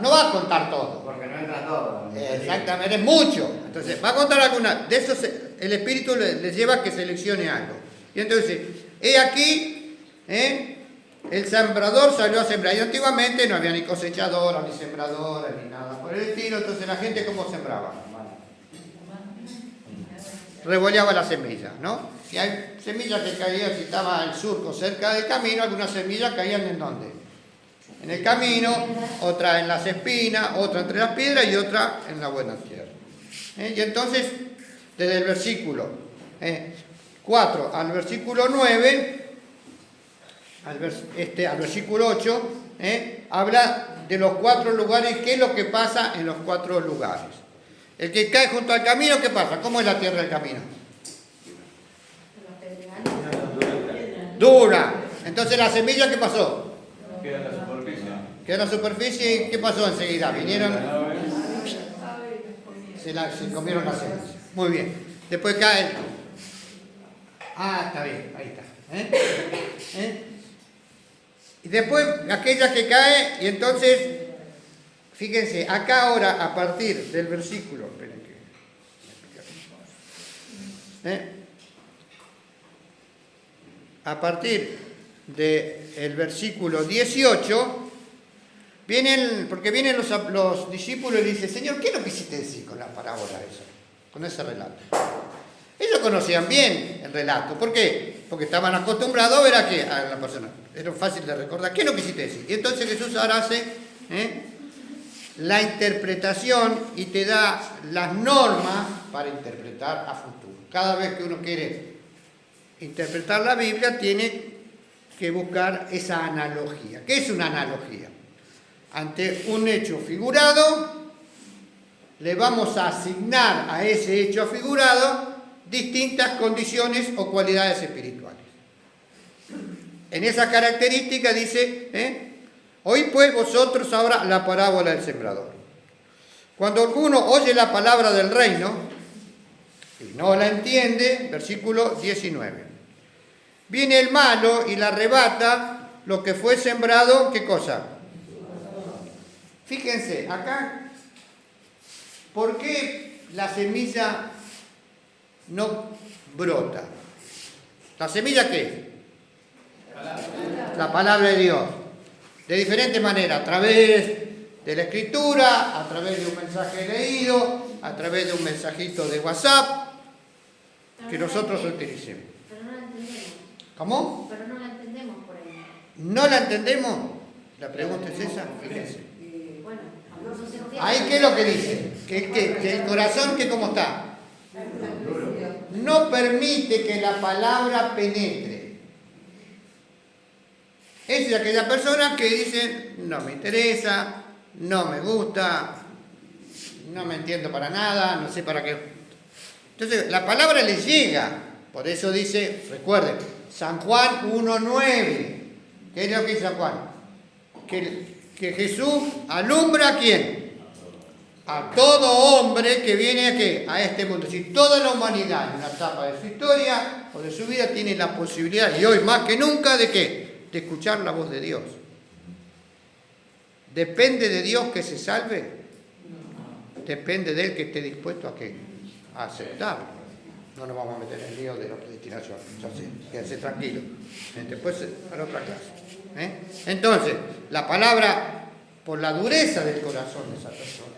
no va a contar todo. Porque no entra todo. Exactamente, es mucho. Entonces, va a contar algunas. De eso el Espíritu les lleva a que seleccione algo. Y entonces, he aquí, el sembrador salió a sembrar. Y antiguamente no había ni cosechadora, ni sembradora, ni nada por el estilo. Entonces, la gente, ¿cómo sembraba? Revoleaba la semilla, ¿no? Y hay semillas que caían, si estaba el surco cerca del camino, algunas semillas caían ¿en dónde? En el camino, otra en las espinas, otra entre las piedras y otra en la buena tierra. Y entonces, desde el versículo 4 al versículo 9, al versículo 8, habla de los 4 lugares, qué es lo que pasa en los 4 lugares. El que cae junto al camino, ¿qué pasa? ¿Cómo es la tierra del camino? Dura. Entonces la semilla, ¿qué pasó? Queda en la superficie. Quedó en la superficie y ¿qué pasó enseguida? Vinieron, se comieron las semillas. Muy bien. Después cae. Está bien, ahí está. Y después aquella que cae, y entonces, fíjense, acá ahora a partir del versículo, esperen que, a partir del versículo 18, porque vienen los discípulos y dicen, Señor, ¿qué es lo que hiciste decir con la parábola esa? Con ese relato. Ellos conocían bien el relato. ¿Por qué? Porque estaban acostumbrados a ver a la persona. Era fácil de recordar. ¿Qué es lo que quisiste decir? Y entonces Jesús ahora hace la interpretación y te da las normas para interpretar a futuro. Cada vez que uno quiere interpretar la Biblia, tiene que buscar esa analogía. ¿Qué es una analogía? Ante un hecho figurado, le vamos a asignar a ese hecho figurado distintas condiciones o cualidades espirituales. En esa característica dice, oí pues vosotros ahora la parábola del sembrador. Cuando alguno oye la palabra del reino y no la entiende, versículo 19. Viene el malo y la arrebata lo que fue sembrado, ¿qué cosa? Fíjense, acá, ¿por qué la semilla no brota? ¿La semilla qué es? La palabra de Dios. De diferente manera, a través de la escritura, a través de un mensaje leído, a través de un mensajito de WhatsApp, que nosotros utilicemos. Pero no la entendemos. ¿Cómo? Pero no la entendemos por ahí. ¿No la entendemos? La pregunta es esa, fíjense. Bueno, no se entiende. Ahí, ¿qué es lo que dice? Que el corazón, ¿que cómo está? No permite que la palabra penetre. Es aquella persona que dice, no me interesa, no me gusta, no me entiendo para nada, no sé para qué. Entonces, la palabra le llega. Por eso dice, recuerden, San Juan 1:9. ¿Qué es lo que dice San Juan? Que Jesús alumbra ¿a quién? A todo hombre que viene ¿a qué? A este mundo. Si toda la humanidad en una etapa de su historia o de su vida tiene la posibilidad, y hoy más que nunca, ¿de qué? De escuchar la voz de Dios. ¿Depende de Dios que se salve? Depende de Él que esté dispuesto a qué? A aceptarlo. No nos vamos a meter en el lío de la predestinación. Entonces, quédense tranquilos. Después para otra clase. Entonces, la palabra, por la dureza del corazón de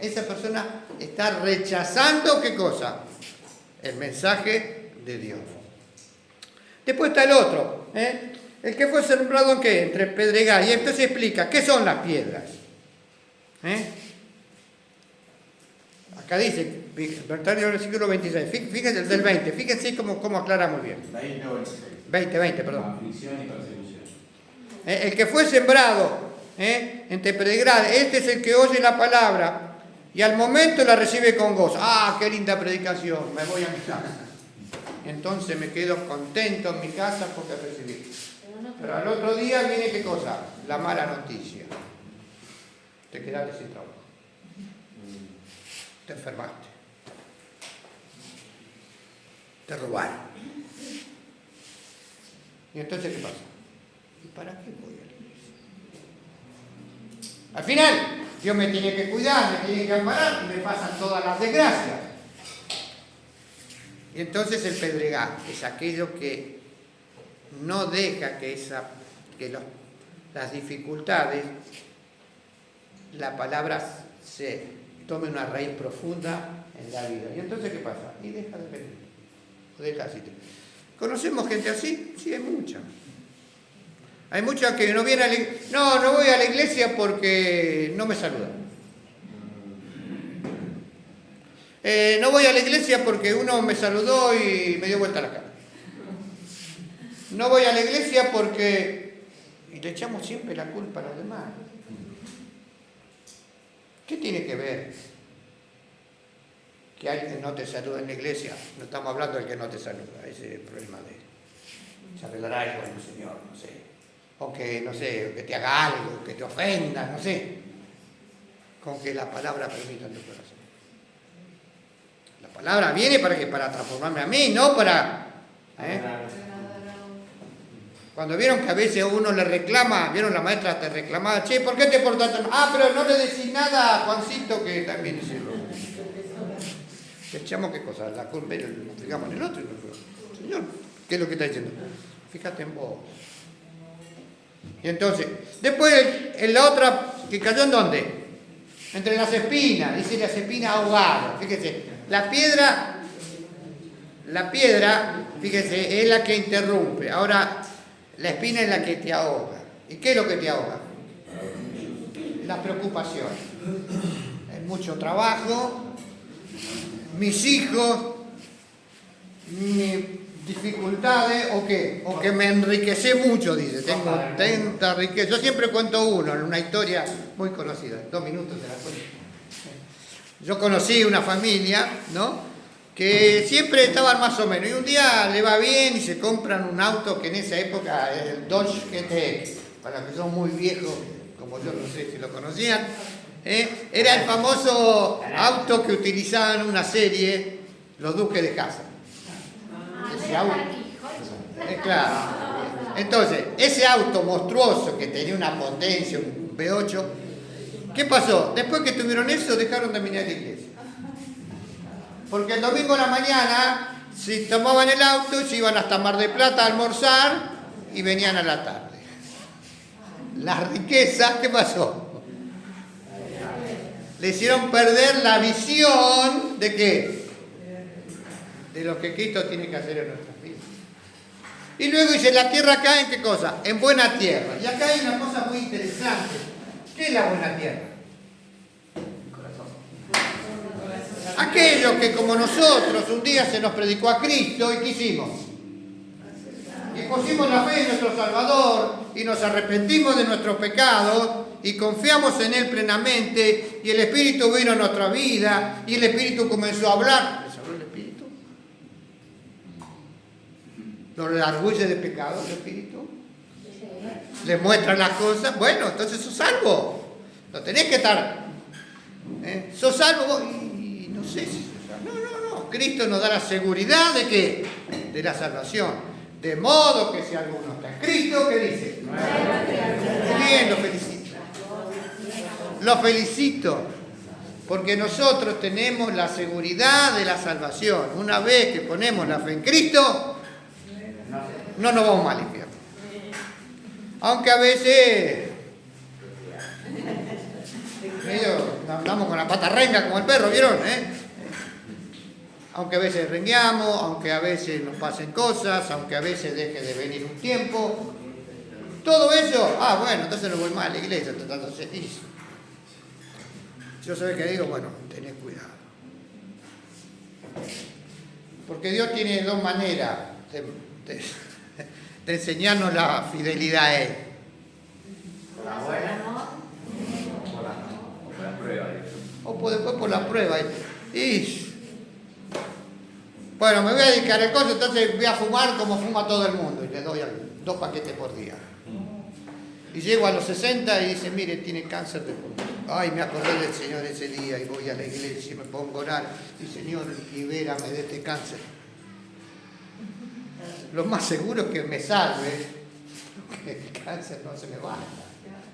esa persona está rechazando ¿qué cosa? El mensaje de Dios. Después está el otro. El que fue sembrado ¿en qué? Entre pedregal. Y entonces explica, ¿qué son las piedras? Acá dice, versículo 26, fíjense el del 20, fíjense cómo aclara muy bien. 20, perdón. Aflicción y persecución. El que fue sembrado entre pedregal, este es el que oye la palabra Y al momento la recibe con gozo. ¡Ah, qué linda predicación! Me voy a mi casa. Entonces me quedo contento en mi casa porque recibí. Pero al otro día viene, ¿qué cosa? La mala noticia. Te quedaste sin trabajo. Te enfermaste. Te robaron. ¿Y entonces qué pasa? ¿Y para qué voy a la iglesia? Al final, Dios me tiene que cuidar, me tiene que amparar y me pasan todas las desgracias. Y entonces el pedregal es aquello que no deja que las dificultades, la palabra se tome una raíz profunda en la vida. ¿Y entonces qué pasa? Y deja de venir. O deja así. ¿Conocemos gente así? Sí, hay mucha. Hay mucha que no viene a la iglesia. No voy a la iglesia porque no me saludan. No voy a la iglesia porque uno me saludó y me dio vuelta la cara. No voy a la iglesia porque... Y le echamos siempre la culpa a los demás. ¿Qué tiene que ver que alguien no te saluda en la iglesia? No estamos hablando del que no te saluda, ese es el problema de él. Se arreglará algo con el Señor, no sé. O que, no sé, que te haga algo, que te ofenda, no sé. Con que la palabra permita en tu corazón. La palabra viene para transformarme a mí, no para... Cuando vieron que a veces a uno le reclama, vieron la maestra te reclamaba, che, ¿por qué te portaste mal? Ah, pero no le decís nada a Juancito que también se lo... Le echamos qué cosa, la culpa, lo fijamos en el otro. Señor, ¿qué es lo que está diciendo? Fíjate en vos. Y entonces, después en la otra, que cayó en dónde? Entre las espinas, dice las espinas ahogadas. Fíjese, la piedra, fíjese, es la que interrumpe. Ahora, la espina es la que te ahoga. ¿Y qué es lo que te ahoga? La preocupación. Hay mucho trabajo, mis hijos, mis dificultades, ¿o qué? O que me enriquecé mucho, dice. Tengo tanta riqueza. Yo siempre cuento una historia muy conocida. 2 minutos se la cuento. Yo conocí una familia, ¿no?, que siempre estaban más o menos, y un día le va bien y se compran un auto que en esa época era el Dodge GTX, para los que son muy viejos, como yo, no sé si lo conocían, era el famoso auto que utilizaban en una serie, los Duques de Hazzard. Ese auto, claro. Entonces, ese auto monstruoso que tenía una potencia, un V8, ¿qué pasó? Después que tuvieron eso, dejaron de venir a la iglesia. Porque el domingo a la mañana, si tomaban el auto, se iban hasta Mar del Plata a almorzar y venían a la tarde. Las riquezas, ¿qué pasó? Le hicieron perder la visión de ¿qué? De lo que Cristo tiene que hacer en nuestras vidas. Y luego dice, la tierra cae en ¿qué cosa? En buena tierra. Y acá hay una cosa muy interesante. ¿Qué es la buena tierra? Aquellos que como nosotros un día se nos predicó a Cristo y ¿qué hicimos? Y pusimos la fe en nuestro Salvador y nos arrepentimos de nuestros pecados y confiamos en Él plenamente y el Espíritu vino a nuestra vida y el Espíritu comenzó a hablar. ¿Les habló el Espíritu? ¿Lo redarguye de pecado el Espíritu? ¿Les muestra las cosas? Bueno, entonces sos salvo. No tenés que estar... sos salvo vos y no sé si sos salvo. No. Cristo nos da la seguridad de ¿qué? De la salvación. De modo que si alguno está en Cristo, ¿qué dice? Bien, lo felicito. Lo felicito. Porque nosotros tenemos la seguridad de la salvación. Una vez que ponemos la fe en Cristo, no nos vamos mal al infierno. Aunque a veces andamos con la pata renga como el perro, ¿vieron? Aunque a veces rengueamos, aunque a veces nos pasen cosas, aunque a veces deje de venir un tiempo. Todo eso, bueno, entonces no voy más a la iglesia. Entonces, yo sé que digo, bueno, tened cuidado. Porque Dios tiene dos maneras de enseñarnos la fidelidad a Él. Por la buena o por la prueba. O después por la prueba. Y bueno, me voy a dedicar al coso, entonces voy a fumar como fuma todo el mundo. Y le doy 2 paquetes por día. Y llego a los 60 y dice, mire, tiene cáncer de pulmón. Ay, me acordé del Señor ese día y voy a la iglesia y me pongo a orar. Y Señor, libérame de este cáncer. Lo más seguro es que me salve, que el cáncer no se me vaya.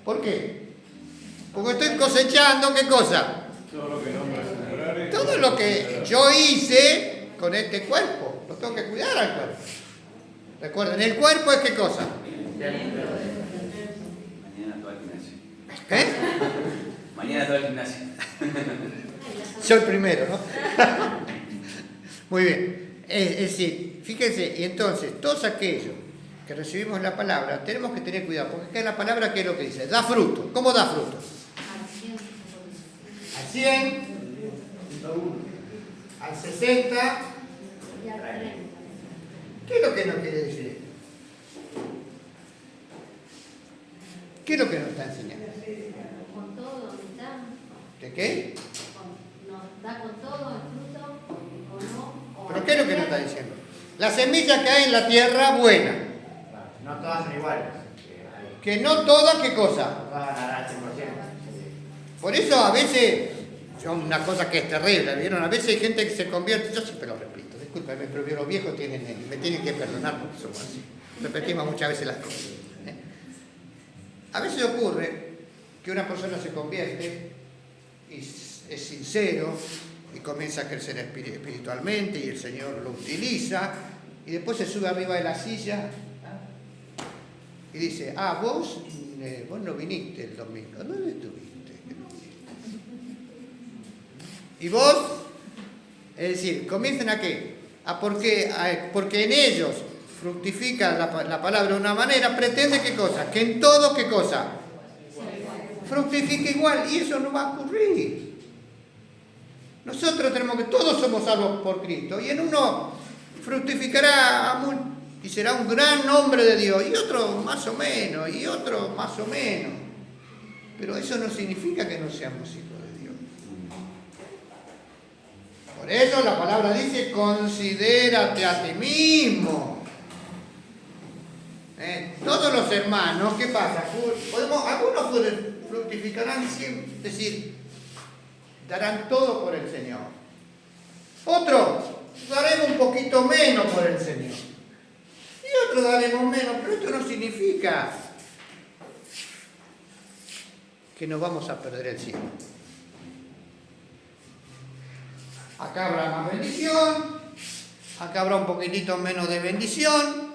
¿Por qué? Porque estoy cosechando, ¿qué cosa? Todo lo que no Todo lo que yo hice con este cuerpo. Lo tengo que cuidar al cuerpo. Recuerden, el cuerpo es ¿qué cosa? Mañana todo al gimnasio. ¿Qué? Mañana todo al gimnasio. Yo el primero, ¿no? Muy bien. Es decir, fíjense, y entonces, todos aquellos que recibimos la palabra, tenemos que tener cuidado, porque acá en la palabra, ¿qué es lo que dice? Da fruto. ¿Cómo da fruto? Al 100, al 60. ¿Qué es lo que nos quiere decir? ¿Qué es lo que nos está enseñando? Con todo, mitad. ¿De qué? Nos da con todo el fruto, o no. ¿Pero qué es lo que nos está diciendo? La semilla que hay en la tierra buena. No todas son iguales. Que no todas, ¿qué cosa? No todas darán al 100%. Por eso a veces, una cosa que es terrible, ¿vieron? A veces hay gente que se convierte, yo siempre lo repito, discúlpeme, pero los viejos me tienen que perdonar porque somos así. Repetimos muchas veces las cosas. A veces ocurre que una persona se convierte y es sincero y comienza a crecer espiritualmente y el Señor lo utiliza y después se sube arriba de la silla y dice, vos no viniste el domingo, ¿dónde estuviste? Y vos, es decir, comienzan a qué? Porque en ellos fructifica la palabra de una manera, pretende qué cosa, que en todo qué cosa, fructifique igual, y eso no va a ocurrir. Nosotros tenemos que, todos somos salvos por Cristo, y en uno fructificará y será un gran hombre de Dios, y otro más o menos, y otro más o menos. Pero eso no significa que no seamos hijos de Dios. Por eso la palabra dice, considérate a ti mismo. Todos los hermanos, ¿qué pasa? Algunos fructificarán siempre, es decir, darán todo por el Señor. Otros daremos un poquito menos por el Señor. Y otros daremos menos, pero esto no significa que nos vamos a perder el cielo. Acá habrá más bendición, acá habrá un poquitito menos de bendición,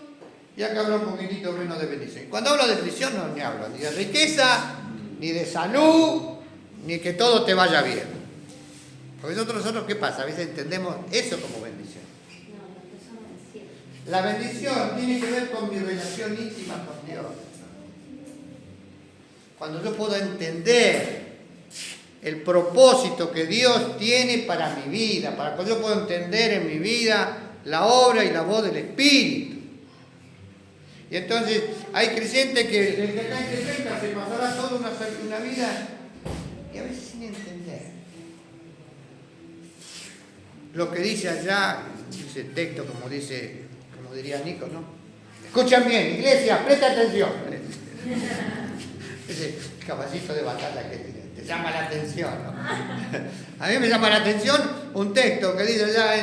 y acá habrá un poquitito menos de bendición. Cuando hablo de bendición no me hablo ni de riqueza, ni de salud, ni que todo te vaya bien. Porque nosotros ¿qué pasa? A veces entendemos eso como bendición. La bendición tiene que ver con mi relación íntima con Dios. Cuando yo puedo entender el propósito que Dios tiene para mi vida, para que yo pueda entender en mi vida la obra y la voz del Espíritu. Y entonces hay creyentes que el que acá en 60 se pasará toda una vida y a veces sin entender. Lo que dice allá, dice el texto, como diría Nico, ¿no? Escuchan bien, iglesia, presta atención. Ese caballito de batalla que te llama la atención, ¿no? A mí me llama la atención un texto que dice allá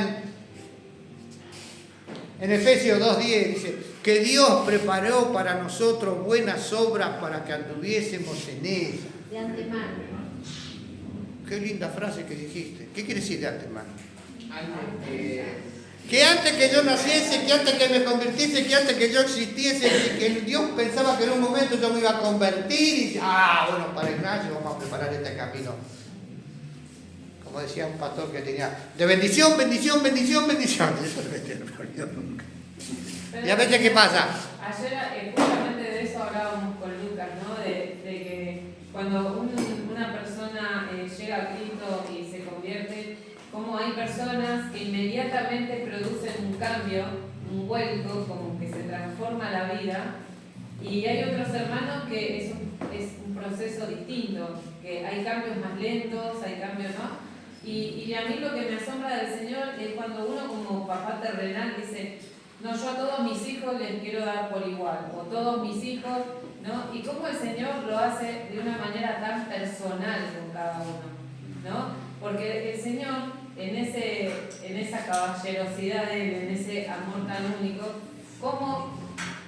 en Efesios 2:10, dice que Dios preparó para nosotros buenas obras para que anduviésemos en ellas. De antemano. Qué linda frase que dijiste. ¿Qué quiere decir de antemano? Que antes que yo naciese, que antes que me convirtiese, que antes que yo existiese, que Dios pensaba que en un momento yo me iba a convertir y dice, bueno, para Ignacio vamos a preparar este camino. Como decía un pastor que tenía, de bendición, bendición, bendición, bendición. Eso no me olvidó nunca. ¿Y a veces qué pasa? Ayer justamente de eso hablábamos con Lucas, ¿no? De que cuando una persona llega a Cristo y se convierte, como hay personas que inmediatamente producen un cambio, un vuelco, como que se transforma la vida, y hay otros hermanos que es un proceso distinto, que hay cambios más lentos, hay cambios, ¿no? Y a mí lo que me asombra del Señor es cuando uno como papá terrenal dice, no, yo a todos mis hijos les quiero dar por igual, o todos mis hijos, ¿no? Y cómo el Señor lo hace de una manera tan personal con cada uno, ¿no? Porque el Señor, en esa caballerosidad de Él, en ese amor tan único, cómo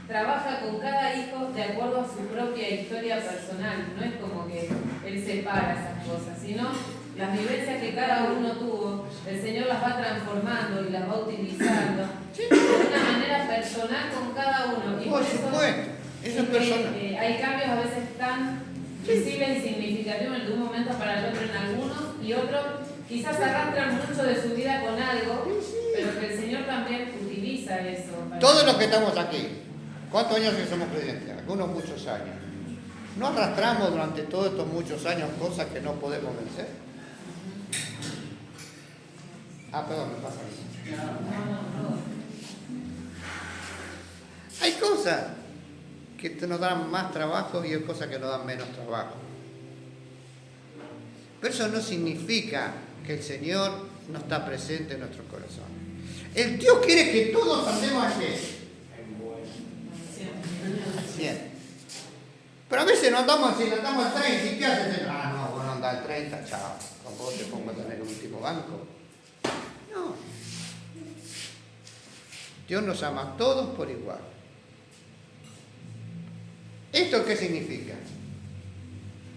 trabaja con cada hijo de acuerdo a su propia historia personal. No es como que Él separa esas cosas, sino las vivencias que cada uno tuvo, el Señor las va transformando y las va utilizando de una manera personal con cada uno. Y Por supuesto, eso es personal. Hay cambios a veces tan visibles y significativos de un momento para el otro en algunos, y otros quizás arrastran mucho de su vida con algo, pero que el Señor también utiliza eso. Todos los que estamos aquí, ¿cuántos años que somos creyentes? Algunos muchos años. ¿No arrastramos durante todos estos muchos años cosas que no podemos vencer? Perdón, me pasa eso. No. Hay cosas que nos dan más trabajo y hay cosas que nos dan menos trabajo. Pero eso no significa que el Señor no está presente en nuestro corazón. El Dios quiere que todos andemos a 100. Pero a veces no andamos así, andamos al 30. ¿Y qué haces? No, vos no andás al 30, chao. Con vos te pongo a tener el último banco. No. Dios nos ama a todos por igual. ¿Esto qué significa?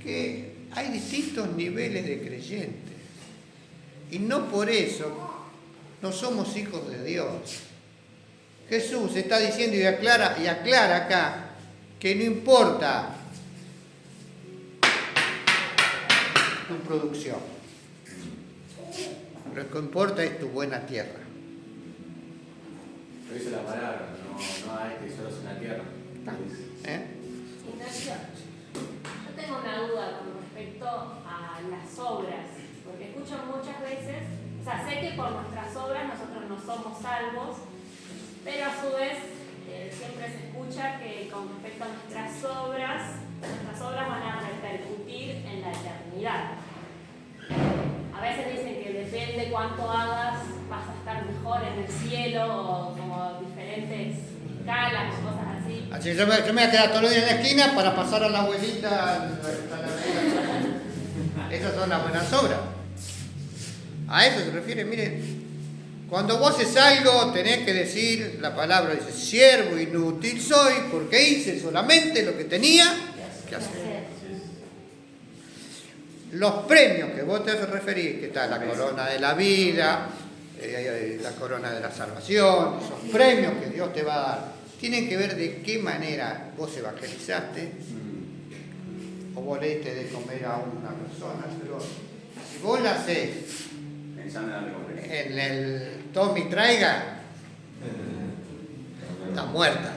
Que hay distintos niveles de creyentes. Y no por eso no somos hijos de Dios. Jesús está diciendo y aclara acá que no importa tu producción, lo que importa es tu buena tierra. Lo dice la palabra, no hay tesoros en la tierra. Ignacio, yo tengo una duda con respecto a las obras, porque escucho muchas veces, o sea, sé que por nuestras obras nosotros no somos salvos, pero a su vez siempre se escucha que con respecto a nuestras obras van a repercutir en la eternidad. A veces dicen que depende cuánto hagas, vas a estar mejor en el cielo, o como diferentes escalas o cosas así. Así yo me voy a quedar todos los días en la esquina para pasar a la abuelita. Esas son las buenas obras. A eso se refiere, miren. Cuando vos haces algo, tenés que decir, la palabra dice, siervo inútil soy, porque hice solamente lo que tenía que hacer. Los premios que vos te referís, que está la corona de la vida, la corona de la salvación, esos premios que Dios te va a dar, tienen que ver de qué manera vos evangelizaste, o vos le diste de comer a una persona, pero si vos la hacés en el tome y traiga, está muerta,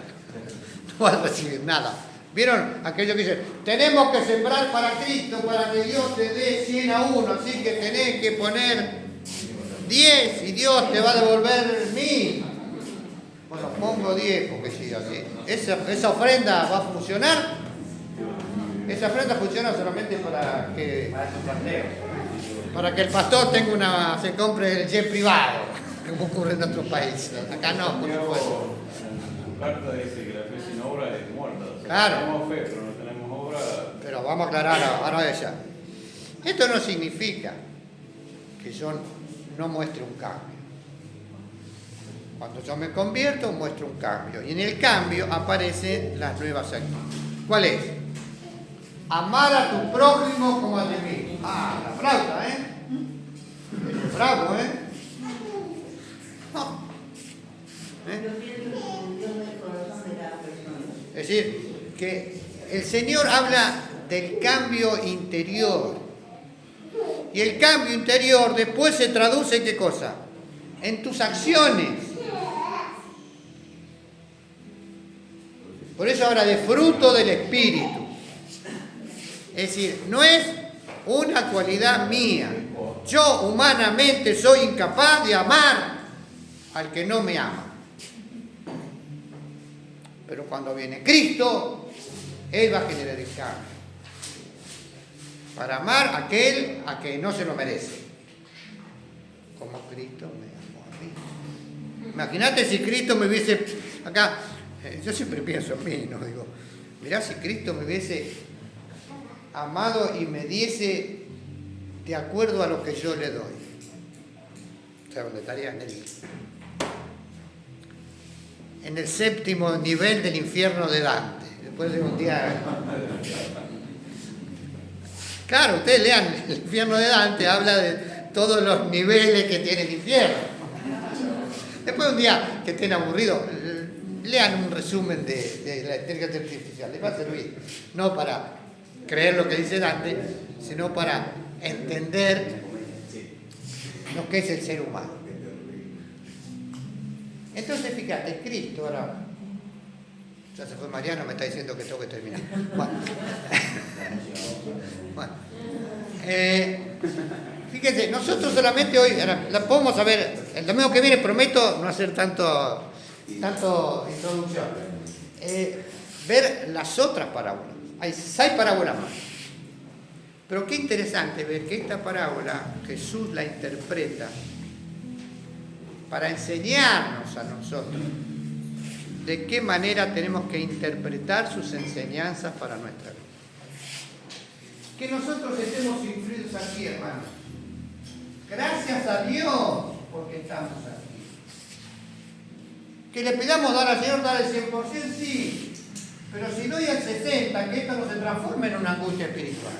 no vas a recibir nada. ¿Vieron? Aquellos que dicen, tenemos que sembrar para Cristo, para que Dios te dé 100 a 1, así que tenés que poner 10 y Dios te va a devolver 1000. Bueno, pongo 10 porque sí, así. ¿Esa ofrenda va a funcionar? Esa ofrenda funciona solamente para que el pastor se compre el jet privado, como ocurre en otros países. Acá no, por supuesto. Su carta dice que la fe sin obra es muerta. O sea, Claro. Tenemos fe, pero no tenemos obra. Pero vamos a aclarar ahora ella. Esto no significa que yo no muestre un cambio. Cuando yo me convierto, muestro un cambio. Y en el cambio aparecen las nuevas actitudes. ¿Cuál es? Amar a tu prójimo como a ti mismo. La flauta, ¿eh? Es bravo, ¿eh? No. Es decir, que el Señor habla del cambio interior. Y el cambio interior después se traduce en ¿qué cosa? En tus acciones. Por eso habla de fruto del Espíritu. Es decir, no es una cualidad mía. Yo humanamente soy incapaz de amar al que no me ama. Pero cuando viene Cristo, Él va a generar el cambio. para amar a aquel a que no se lo merece. Como Cristo me amó a mí. Imagínate si Cristo me hubiese, acá, yo siempre pienso en mí, ¿no? Digo, mirá si Cristo me hubiese amado y me diese de acuerdo a lo que yo le doy. O sea, donde estaría en el séptimo nivel del infierno de Dante. Después de un día... Claro, ustedes lean el infierno de Dante, habla de todos los niveles que tiene el infierno. Después de un día que estén aburridos, lean un resumen de la inteligencia artificial. Les va a servir, no para creer lo que dice Dante, sino para entender lo que es el ser humano. Entonces, fíjate, Cristo, ahora, ya se fue Mariano, me está diciendo que tengo que terminar. Bueno, fíjense, nosotros solamente hoy, ahora, la podemos saber, el domingo que viene prometo no hacer tanto introducción, ver las otras parábolas. Hay 6 parábolas más. Pero qué interesante ver que esta parábola Jesús la interpreta para enseñarnos a nosotros de qué manera tenemos que interpretar sus enseñanzas para nuestra vida. Que nosotros estemos incluidos aquí, hermanos. Gracias a Dios porque estamos aquí. Que le pidamos dar al Señor, dar el 100%, sí. Pero si doy el 60%, que esto no se transforme en una angustia espiritual.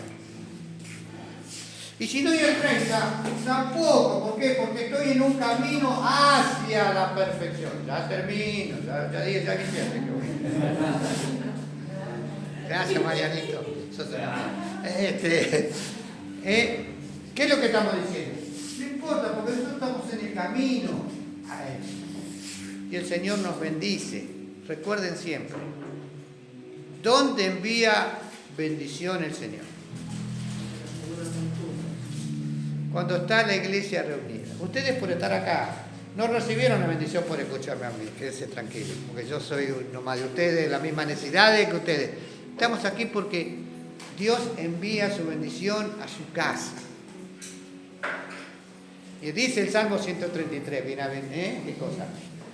Y si doy el 30%, tampoco. ¿Por qué? Porque estoy en un camino hacia la perfección. Ya termino, ya dije, ya quisiera. Gracias, Marianito. ¿Qué es lo que estamos diciendo? No importa, porque nosotros estamos en el camino a Él. Y el Señor nos bendice. Recuerden siempre, ¿dónde envía bendición el Señor? Cuando está la iglesia reunida. Ustedes por estar acá no recibieron la bendición por escucharme a mí, quédense tranquilos, porque yo soy uno más de ustedes, las mismas necesidades que ustedes. Estamos aquí porque Dios envía su bendición a su casa. Y dice el Salmo 133, ¿qué cosa?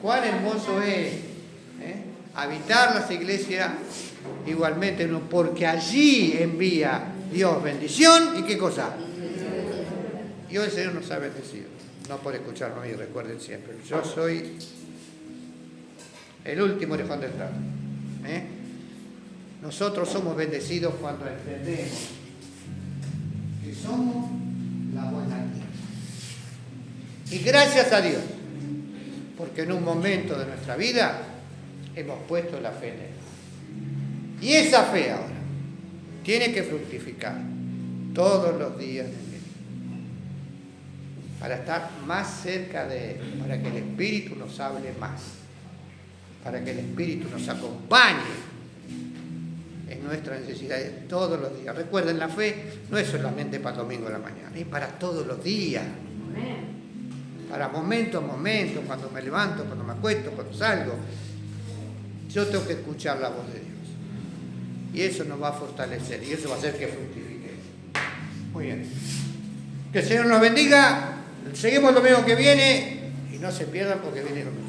Cuán hermoso es habitar las iglesias igualmente, porque allí envía Dios bendición y qué cosa. Y hoy el Señor nos ha bendecido, no por escucharnos y recuerden siempre, yo soy el último orejón del trato. Nosotros somos bendecidos cuando entendemos que somos la buena tierra. Y gracias a Dios, porque en un momento de nuestra vida hemos puesto la fe en Él. Y esa fe ahora tiene que fructificar todos los días de mi vida, para estar más cerca de Él, para que el Espíritu nos hable más, para que el Espíritu nos acompañe en nuestras necesidades todos los días. Recuerden, la fe no es solamente para el domingo de la mañana, es para todos los días. Para momentos, cuando me levanto, cuando me acuesto, cuando salgo. Yo tengo que escuchar la voz de Dios. Y eso nos va a fortalecer y eso va a hacer que fructifique. Muy bien. Que el Señor nos bendiga. Seguimos el domingo que viene y no se pierdan porque viene lo mejor.